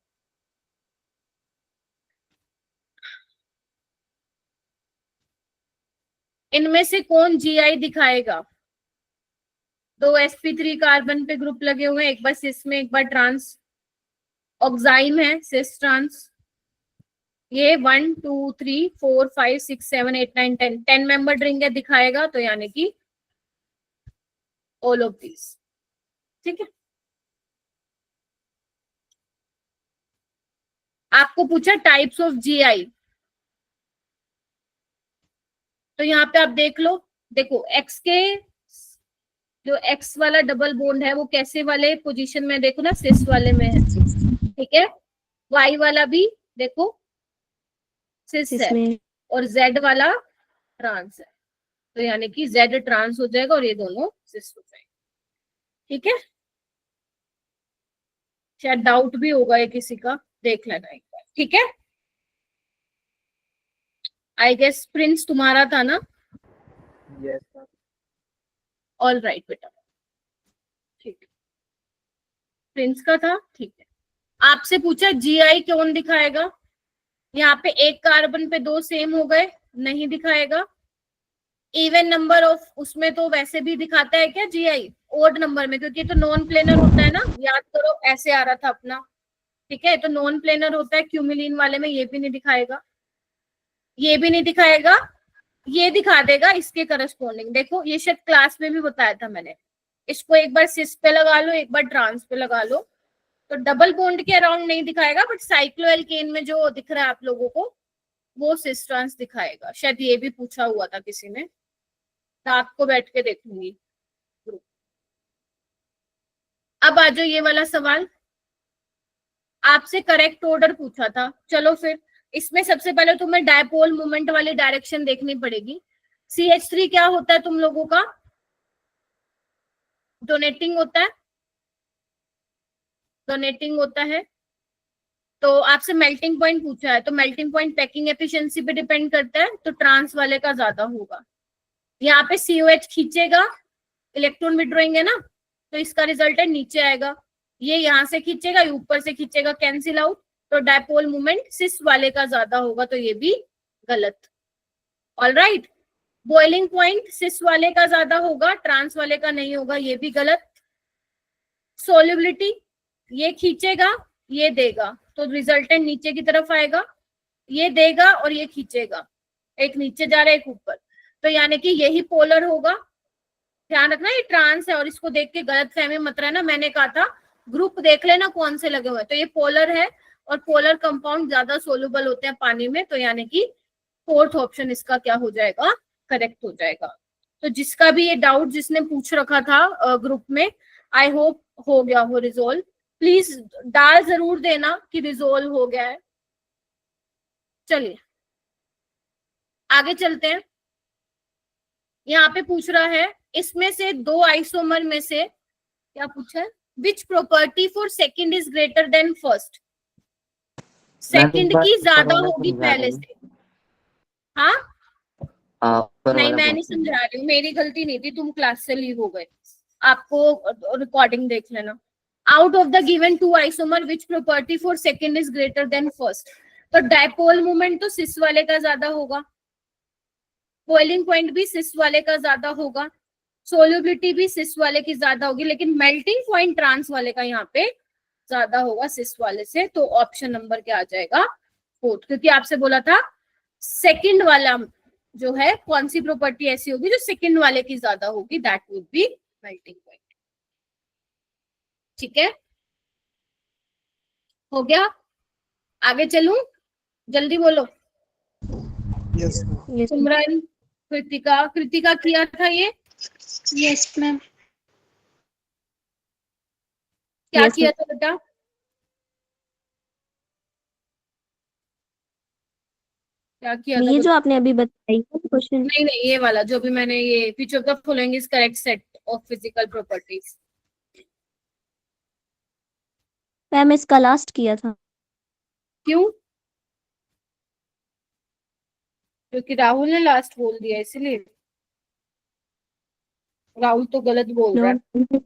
इनमें से कौन GI दिखाएगा? दो sp3 कार्बन पे ग्रुप लगे हुए हैं, एक बार सिस में एक बार ट्रांस। ऑक्साइम है, सिस ट्रांस। ये 1 2 3 4 5 6 7 8 9 10 मेंबर रिंग है, दिखाएगा, तो यानी कि ऑल ऑफ दिस। ठीक है, आपको पूछा टाइप्स ऑफ GI, तो यहाँ पे आप देख लो। देखो X के जो X वाला डबल बॉन्ड है वो कैसे वाले पोजीशन में, देखो ना, सिस वाले में है। ठीक है, Y वाला भी देखो सिस है इसमें और Z वाला ट्रांस है, तो यानी कि Z ट्रांस हो जाएगा और ये दोनों सिस हो जाएगा। ठीक है, शायद डाउट भी होगा ये किसी का, देख लेना एक बार। ठीक है, आई गेस प्रिंस तुम्हारा था ना? यस। ऑल राइट बेटा, ठीक है, प्रिंस का था। ठीक है, आपसे पूछा GI कौन दिखाएगा? यहाँ पे एक कार्बन पे दो सेम हो गए, नहीं दिखाएगा। इवन नंबर ऑफ उसमें तो वैसे भी दिखाता है क्या GI? ओड नंबर में, क्योंकि तो नॉन प्लेनर होता है ना, याद करो ऐसे आ रहा था अपना। ठीक है, तो नॉन प्लेनर होता है। क्यूमिलीन वाले में ये भी नहीं दिखाएगा, ये भी नहीं दिखाएगा, ये दिखा देगा इसके करस्पॉन्डिंग। देखो ये शायद क्लास में भी बताया था मैंने। इसको एक बार सिस पे लगा लो, एक बार ट्रांस पे लगा लो, तो डबल बॉन्ड के अराउंड नहीं दिखाएगा, बट साइक्लोएल्केन में जो दिख रहा है आप लोगों को वो सिस ट्रांस दिखाएगा। शायद ये भी पूछा हुआ था किसी ने, रात को बैठ के देखूंगी। अब आ जाओ ये वाला सवाल, आपसे करेक्ट ऑर्डर पूछा था। चलो फिर इसमें सबसे पहले तुम्हें डायपोल मोमेंट वाली डायरेक्शन देखनी पड़ेगी। CH3 क्या होता है तुम लोगों का? डोनेटिंग होता है, डोनेटिंग होता है। तो आपसे मेल्टिंग पॉइंट पूछा है, तो मेल्टिंग पॉइंट पैकिंग एफिशिएंसी पे डिपेंड करता है, तो ट्रांस वाले का ज्यादा होगा। यहाँ पे COH खींचेगा, इलेक्ट्रॉन विड्रॉइंग है ना, तो इसका रिजल्टेंट नीचे आएगा। ये यहाँ से खींचेगा, ऊपर से खींचेगा, कैंसिल आउट, तो डायपोल मोमेंट सिस वाले का ज्यादा होगा, तो ये भी गलत। ऑलराइट, बॉइलिंग पॉइंट सिस वाले का ज्यादा होगा, ट्रांस वाले का नहीं होगा, ये भी गलत। सोल्युबिलिटी, ये खींचेगा, ये देगा, तो रिजल्टेंट नीचे की तरफ आएगा। ये देगा और ये खींचेगा, एक नीचे जा रहा है एक ऊपर, तो यानी कि यही पोलर होगा। ध्यान रखना ये ट्रांस है, और इसको देख के गलत फहमी मत रहना। मैंने कहा था ग्रुप देख लेना कौन से लगे हुए हैं, तो ये पोलर है और पोलर कंपाउंड ज्यादा सोल्यूबल होते हैं पानी में, तो यानी कि फोर्थ ऑप्शन इसका क्या हो जाएगा? करेक्ट हो जाएगा। तो जिसका भी ये डाउट जिसने पूछ रखा था ग्रुप में, आई होप हो गया हो रिजोल्व। प्लीज डाल जरूर देना कि रिजोल्व हो गया है। चलिए आगे चलते हैं। यहाँ पे पूछ रहा है इसमें से दो आइसोमर में से क्या पूछा है? विच property for second is greater than first? Second की ज्यादा होगी पहले से। हाँ नहीं, मैं नहीं समझा रही हूँ, मेरी गलती नहीं थी, तुम क्लास से लीव हो गए। आपको रिकॉर्डिंग देख लेना। Out of the given two isomer which property for second is greater than first. तो डायपोल मोमेंट तो सिस वाले का ज्यादा होगा, बॉइलिंग पॉइंट भी सिस वाले का ज्यादा होगा, सोल्यूबिलिटी भी सिस वाले की ज्यादा होगी, लेकिन मेल्टिंग पॉइंट ट्रांस वाले का यहाँ पे ज्यादा होगा सिस वाले से। तो ऑप्शन नंबर क्या आ जाएगा? फोर्थ, क्योंकि आपसे बोला था सेकंड वाला जो है कौन सी प्रॉपर्टी ऐसी होगी जो सेकंड वाले की ज्यादा होगी, that would B melting point. ठीक है, हो गया? आगे चलूं? जल्दी बोलो। Yes. Yes. सिमरन, कृतिका, कृतिका किया था ये? Yes ma'am. क्या Yes, किया था बेटा? क्या किया था ये जो बेटा? आपने अभी बताई क्वेश्चन, नहीं नहीं, ये वाला जो भी मैंने, ये which of the following is correct set of physical properties. Ma'am इसका लास्ट किया था। क्यों? क्योंकि राहुल ने लास्ट बोल दिया इसलिए। राहुल तो गलत बोल रहा है, नो,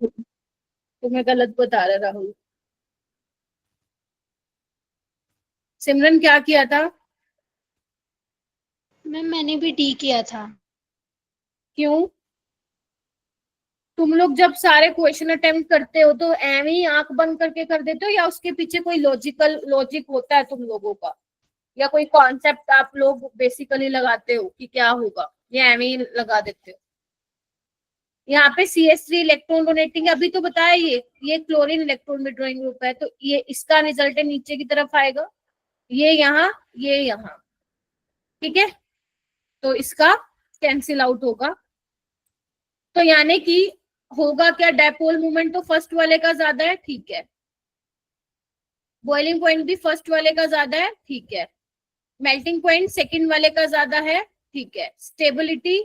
तुम्हें गलत बता रहा है राहुल। सिमरन क्या किया था? मैम मैंने भी डी किया था। क्यों? तुम लोग जब सारे क्वेश्चन अटेम्प्ट करते हो तो एवं ही आंख बंद करके कर देते हो, या उसके पीछे कोई लॉजिक होता है तुम लोगों का, या कोई कॉन्सेप्ट आप लोग बेसिकली लगाते हो कि क्या होगा, या एवं ही लगा देते हो? यहाँ पे CH3 इलेक्ट्रॉन डोनेटिंग अभी तो बताया, ये क्लोरीन इलेक्ट्रॉन विड्रॉइंग ग्रुप है, तो ये इसका रिजल्ट नीचे की तरफ आएगा, ये यहाँ, ये यहाँ। ठीक है, तो इसका कैंसिल आउट होगा। तो यानी कि होगा क्या? डायपोल मोमेंट तो फर्स्ट वाले का ज्यादा है, ठीक है। बॉइलिंग पॉइंट भी फर्स्ट वाले का ज्यादा है, ठीक है। मेल्टिंग पॉइंट सेकंड वाले का ज्यादा है, ठीक है। स्टेबिलिटी,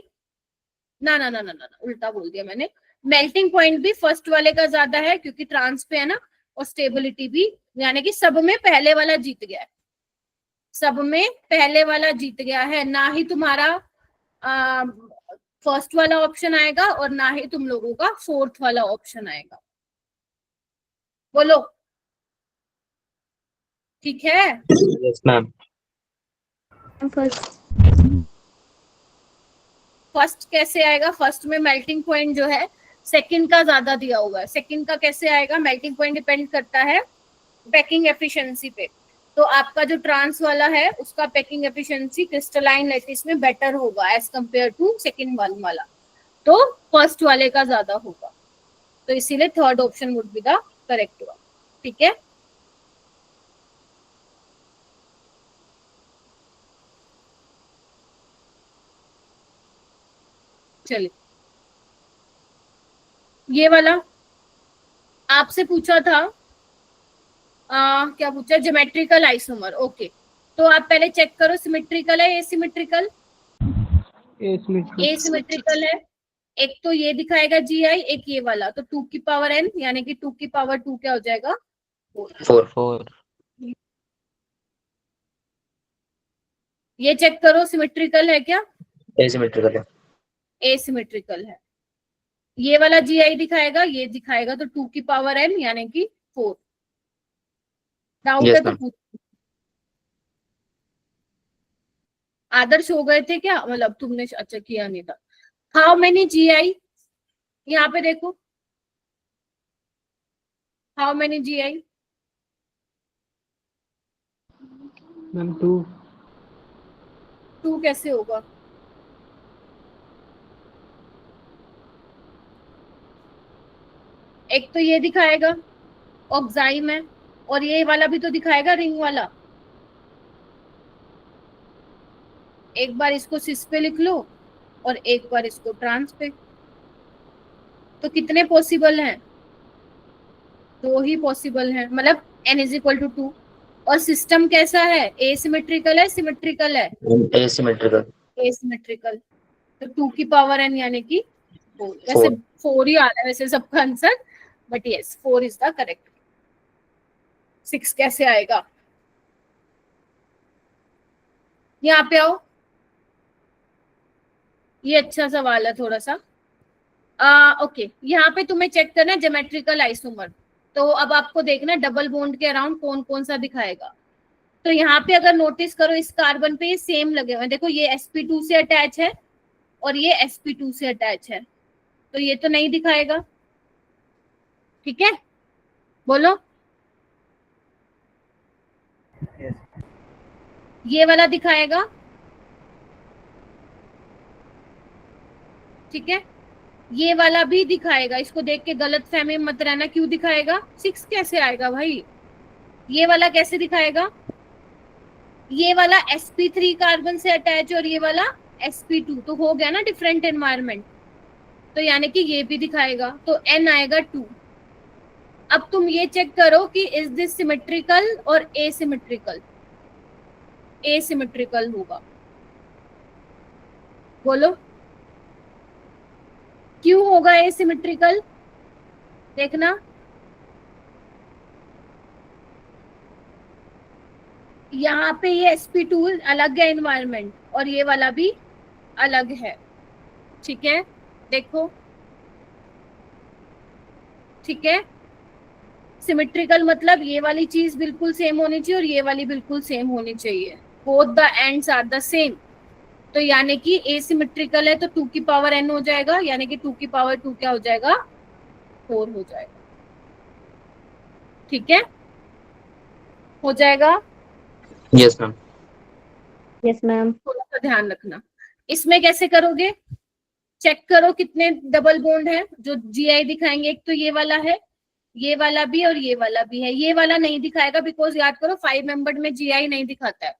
ना ना ना ना ना, उल्टा बोल दिया मैंने। मेल्टिंग पॉइंट भी फर्स्ट वाले का ज्यादा है क्योंकि ट्रांस पे है ना, और स्टेबिलिटी भी, यानी कि सब में पहले वाला जीत गया है, सब में पहले वाला जीत गया है। ना ही तुम्हारा फर्स्ट वाला ऑप्शन आएगा और ना ही तुम लोगों का फोर्थ वाला ऑप्शन आएगा। बोलो, ठीक है? Yes ma'am. फर्स्ट। फर्स्ट कैसे आएगा? फर्स्ट में मेल्टिंग पॉइंट जो है सेकंड का ज्यादा दिया हुआ है। सेकंड का कैसे आएगा? मेल्टिंग पॉइंट डिपेंड करता है पैकिंग एफिशिएंसी पे। तो आपका जो ट्रांस वाला है उसका पैकिंग एफिशिएंसी क्रिस्टलाइन लैटिस में बेटर होगा as compare to second one वाला, तो फर्स्ट वाले का ज्यादा होगा। तो इसीलिए third option would be the correct one. ठीक है, चलिए ये वाला आपसे पूछा था, क्या पूछा? Geometrical isomer. ओके, तो आप पहले चेक करो सिमेट्रिकल है एसिमेट्रिकल। एसिमेट्रिकल है। एक तो ये दिखाएगा GI, एक ये वाला, तो 2 की पावर n यानी कि 2 की पावर 2 क्या हो जाएगा? 4। ये चेक करो सिमेट्रिकल है क्या? एसिमेट्रिकल है। एसिमेट्रिकल है। ये वाला GI दिखाएगा, ये दिखाएगा, तो 2 की पावर n यानी कि 4। डाउट है तो पूछ। आदर्श हो गए थे क्या? मतलब तुमने अच्छा किया नहीं था। How many GI? यहाँ पे देखो, हाउ मेनी GI? मैम 2। 2 कैसे होगा? एक तो ये दिखाएगा ऑक्साइम है, और ये वाला भी तो दिखाएगा रिंग वाला। एक बार इसको सिस पे लिख लो और एक बार इसको ट्रांस पे। तो कितने पॉसिबल हैं? 2 ही पॉसिबल हैं, मतलब n इज इक्वल टू 2। और सिस्टम कैसा है? एसिमेट्रिकल है सिमेट्रिकल है? एसिमेट्रिकल। एसिमेट्रिकल। तो 2 की पावर n यानी कि 4। वैसे 4 ही आ रहा है वैसे सबका answer, but yes 4 is the correct. 6 कैसे आएगा? यहाँ पे आओ, ये अच्छा सवाल है थोड़ा सा। ओके, यहाँ पे तुम्हें चेक करना है ज्योमेट्रिकल आइसोमर। तो अब आपको देखना डबल बॉन्ड के अराउंड कौन कौन सा दिखाएगा। तो यहाँ पे अगर नोटिस करो इस कार्बन पे ये सेम लगे हुए हैं, देखो ये sp2 से अटैच है और ये sp2 से अटैच है, तो ये तो नहीं दिखाएगा। ठीक है, बोलो। ये वाला दिखाएगा, ठीक है, ये वाला भी दिखाएगा। इसको देख के गलत फहमी मत रहना, क्यों दिखाएगा, 6 कैसे आएगा भाई, ये वाला कैसे दिखाएगा, ये वाला sp3 कार्बन से अटैच और ये वाला sp2, तो हो गया ना डिफरेंट एनवायरनमेंट, तो यानी कि ये भी दिखाएगा, तो n आएगा 2। अब तुम ये चेक करो कि इज दिस सिमेट्रिकल और एसिमेट्रिकल, एसिमेट्रिकल होगा, बोलो क्यों होगा एसिमेट्रिकल, देखना यहाँ पे ये sp2 अलग है एनवायरनमेंट और ये वाला भी अलग है, ठीक है, देखो, ठीक है। सिमेट्रिकल मतलब ये वाली चीज बिल्कुल सेम होनी चाहिए और ये वाली बिल्कुल सेम होनी चाहिए, both the ends are the same, तो यानी कि एसिमेट्रिकल है तो 2 की पावर n हो जाएगा, यानी कि 2 की पावर 2 क्या हो जाएगा, 4 हो जाएगा, ठीक है, हो जाएगा। Yes ma'am. Yes ma'am. थोड़ा सा ध्यान रखना। इसमें कैसे करोगे, चेक करो कितने डबल बॉन्ड है जो GI दिखाएंगे, एक तो ये वाला है, ये वाला भी और ये वाला भी है, ये वाला नहीं दिखाएगा बिकॉज याद करो 5 मेंबर्ड में GI नहीं दिखाता है,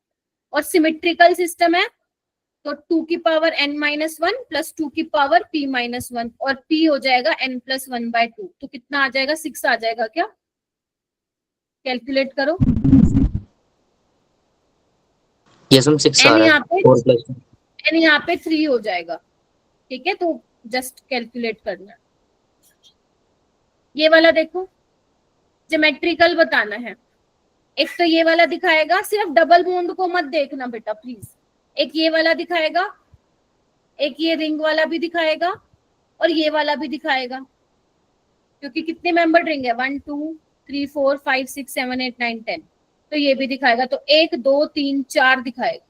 और सिमेट्रिकल सिस्टम है तो 2 की पावर n-1 प्लस 2 की पावर p-1 और p हो जाएगा n+1/2, तो कितना आ जाएगा, 6 आ जाएगा क्या, कैलकुलेट करो। यस मैम 6 आ n रहा यहाँ है, पे 4 प्लस n यहाँ पे 3 हो जाएगा, ठीक है, तो जस्ट कैलकुलेट करना। ये वाला देखो ज्योमेट्रिकल बताना है, एक तो ये वाला दिखाएगा, सिर्फ डबल बॉन्ड को मत देखना बेटा प्लीज, एक ये वाला दिखाएगा, एक ये रिंग वाला भी दिखाएगा और ये वाला भी दिखाएगा, क्योंकि कितने मेंबर रिंग है 1 2 3 4 5 6 7 8 9 10, तो ये भी दिखाएगा, तो 1 2 3 4 दिखाएगा,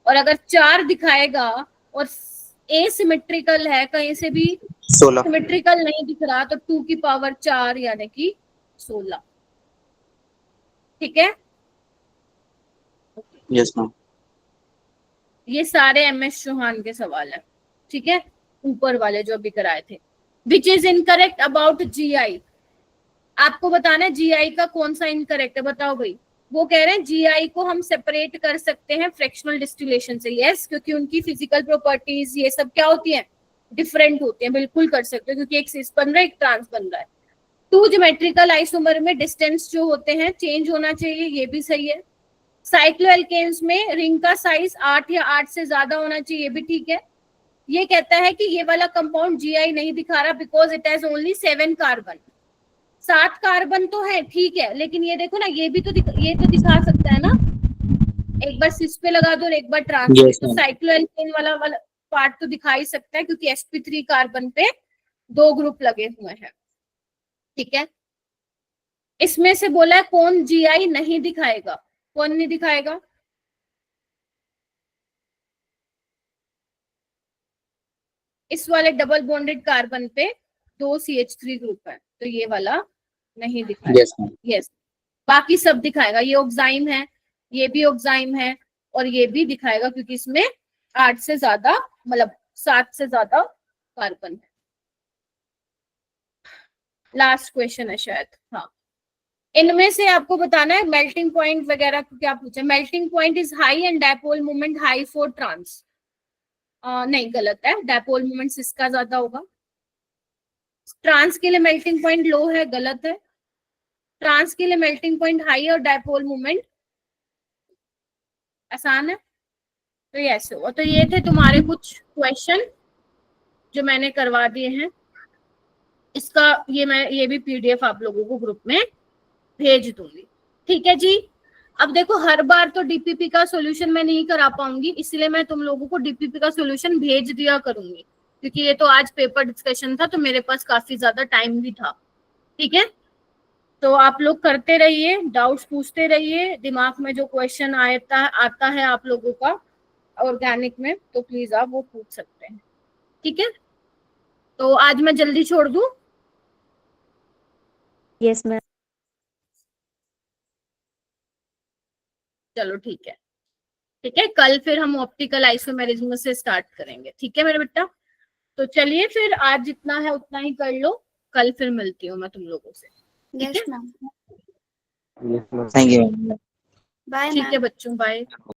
और अगर 4 दिखाएगा और एसिमेट्रिकल है, कहीं से भी 16। सिमेट्रिकल नहीं दिख रहा, तो 2 की पावर 4 यानी कि 16, ठीक है। Yes ma'am. ये सारे MS चौहान के सवाल है, ठीक है, ऊपर वाले जो अभी कराए थे। Which is incorrect about GI, आपको बताना है GI का कौन सा इनकरेक्ट है, बताओ भाई। वो कह रहे हैं GI को हम सेपरेट कर सकते हैं फ्रैक्शनल डिस्टिलेशन से, यस, क्योंकि उनकी फिजिकल प्रॉपर्टीज ये सब क्या होती हैं, डिफरेंट होती हैं, बिल्कुल कर सकते हैं, क्योंकि एक सिस बन रहा है एक ट्रांस बन रहा है। 2 ज्योमेट्रिकल आइसोमर में डिस्टेंस जो होते हैं चेंज होना चाहिए, ये भी सही है। साइक्लोएल्केन्स में रिंग का साइज 8 या 8 से ज्यादा होना चाहिए, ये भी ठीक है। ये कहता है कि ये वाला कंपाउंड GI नहीं दिखा रहा because it has only 7 carbon, 7 carbon तो है, ठीक है, लेकिन ये देखो ना, ये भी तो ये तो दिखा सकता है ना, एक बार सिस पे लगा दो और एक बार ट्रांस पे, तो साइक्लोएल्केन वाला पार्ट तो दिखा ही सकता है, क्योंकि sp3 कार्बन पे 2 ग्रुप लगे हुए हैं, ठीक है। इसमें से बोला है कौन GI नहीं दिखाएगा, कौन नहीं दिखाएगा, इस वाले डबल बॉन्डेड कार्बन पे 2 CH3 ग्रुप है, तो ये वाला नहीं दिखाएगा, यस, बाकी सब दिखाएगा। ये ऑक्साइम है, ये भी ऑक्साइम है और ये भी दिखाएगा, क्योंकि इसमें 8 से ज्यादा मतलब 7 से ज्यादा कार्बन है। लास्ट क्वेश्चन है शायद, हाँ, इनमें से आपको बताना है मेल्टिंग पॉइंट वगैरह क्या पूछा। Melting point is high and dipole moment high for trans, नहीं गलत है, डायपोल मोमेंट इसका ज्यादा होगा। ट्रांस के लिए मेल्टिंग पॉइंट लो है, गलत है। ट्रांस के लिए मेल्टिंग पॉइंट हाई और डायपोल मोमेंट आसान है, तो ये ऐसे हुआ। तो ये थे तुम्हारे कुछ क्वेश्चन जो मैंने करवा दिए हैं। इसका ये भी PDF आप लोगों को ग्रुप में भेज दूंगी, ठीक है जी। अब देखो हर बार तो DPP का सॉल्यूशन मैं नहीं करा पाऊंगी, इसलिए मैं तुम लोगों को DPP का सॉल्यूशन भेज दिया करूंगी, क्योंकि ये तो आज पेपर डिस्कशन था तो मेरे पास काफी ज्यादा टाइम भी था, ठीक है। तो आप लोग करते रहिए, डाउट्स पूछते रहिए, दिमाग में जो क्वेश्चन आता है आप लोगों का ऑर्गेनिक में, तो प्लीज आप वो पूछ सकते हैं, ठीक है। तो आज मैं जल्दी छोड़ दूं? Yes ma'am. चलो ठीक है, ठीक है। कल फिर हम ऑप्टिकल आइसोमेरिज्म से स्टार्ट करेंगे, ठीक है मेरे बेटा। तो चलिए फिर आज जितना है उतना ही कर लो, कल फिर मिलती हूँ मैं तुम लोगों से, ठीक है। मैम। Thank you. बाय ठीक है बच्चों, बाय।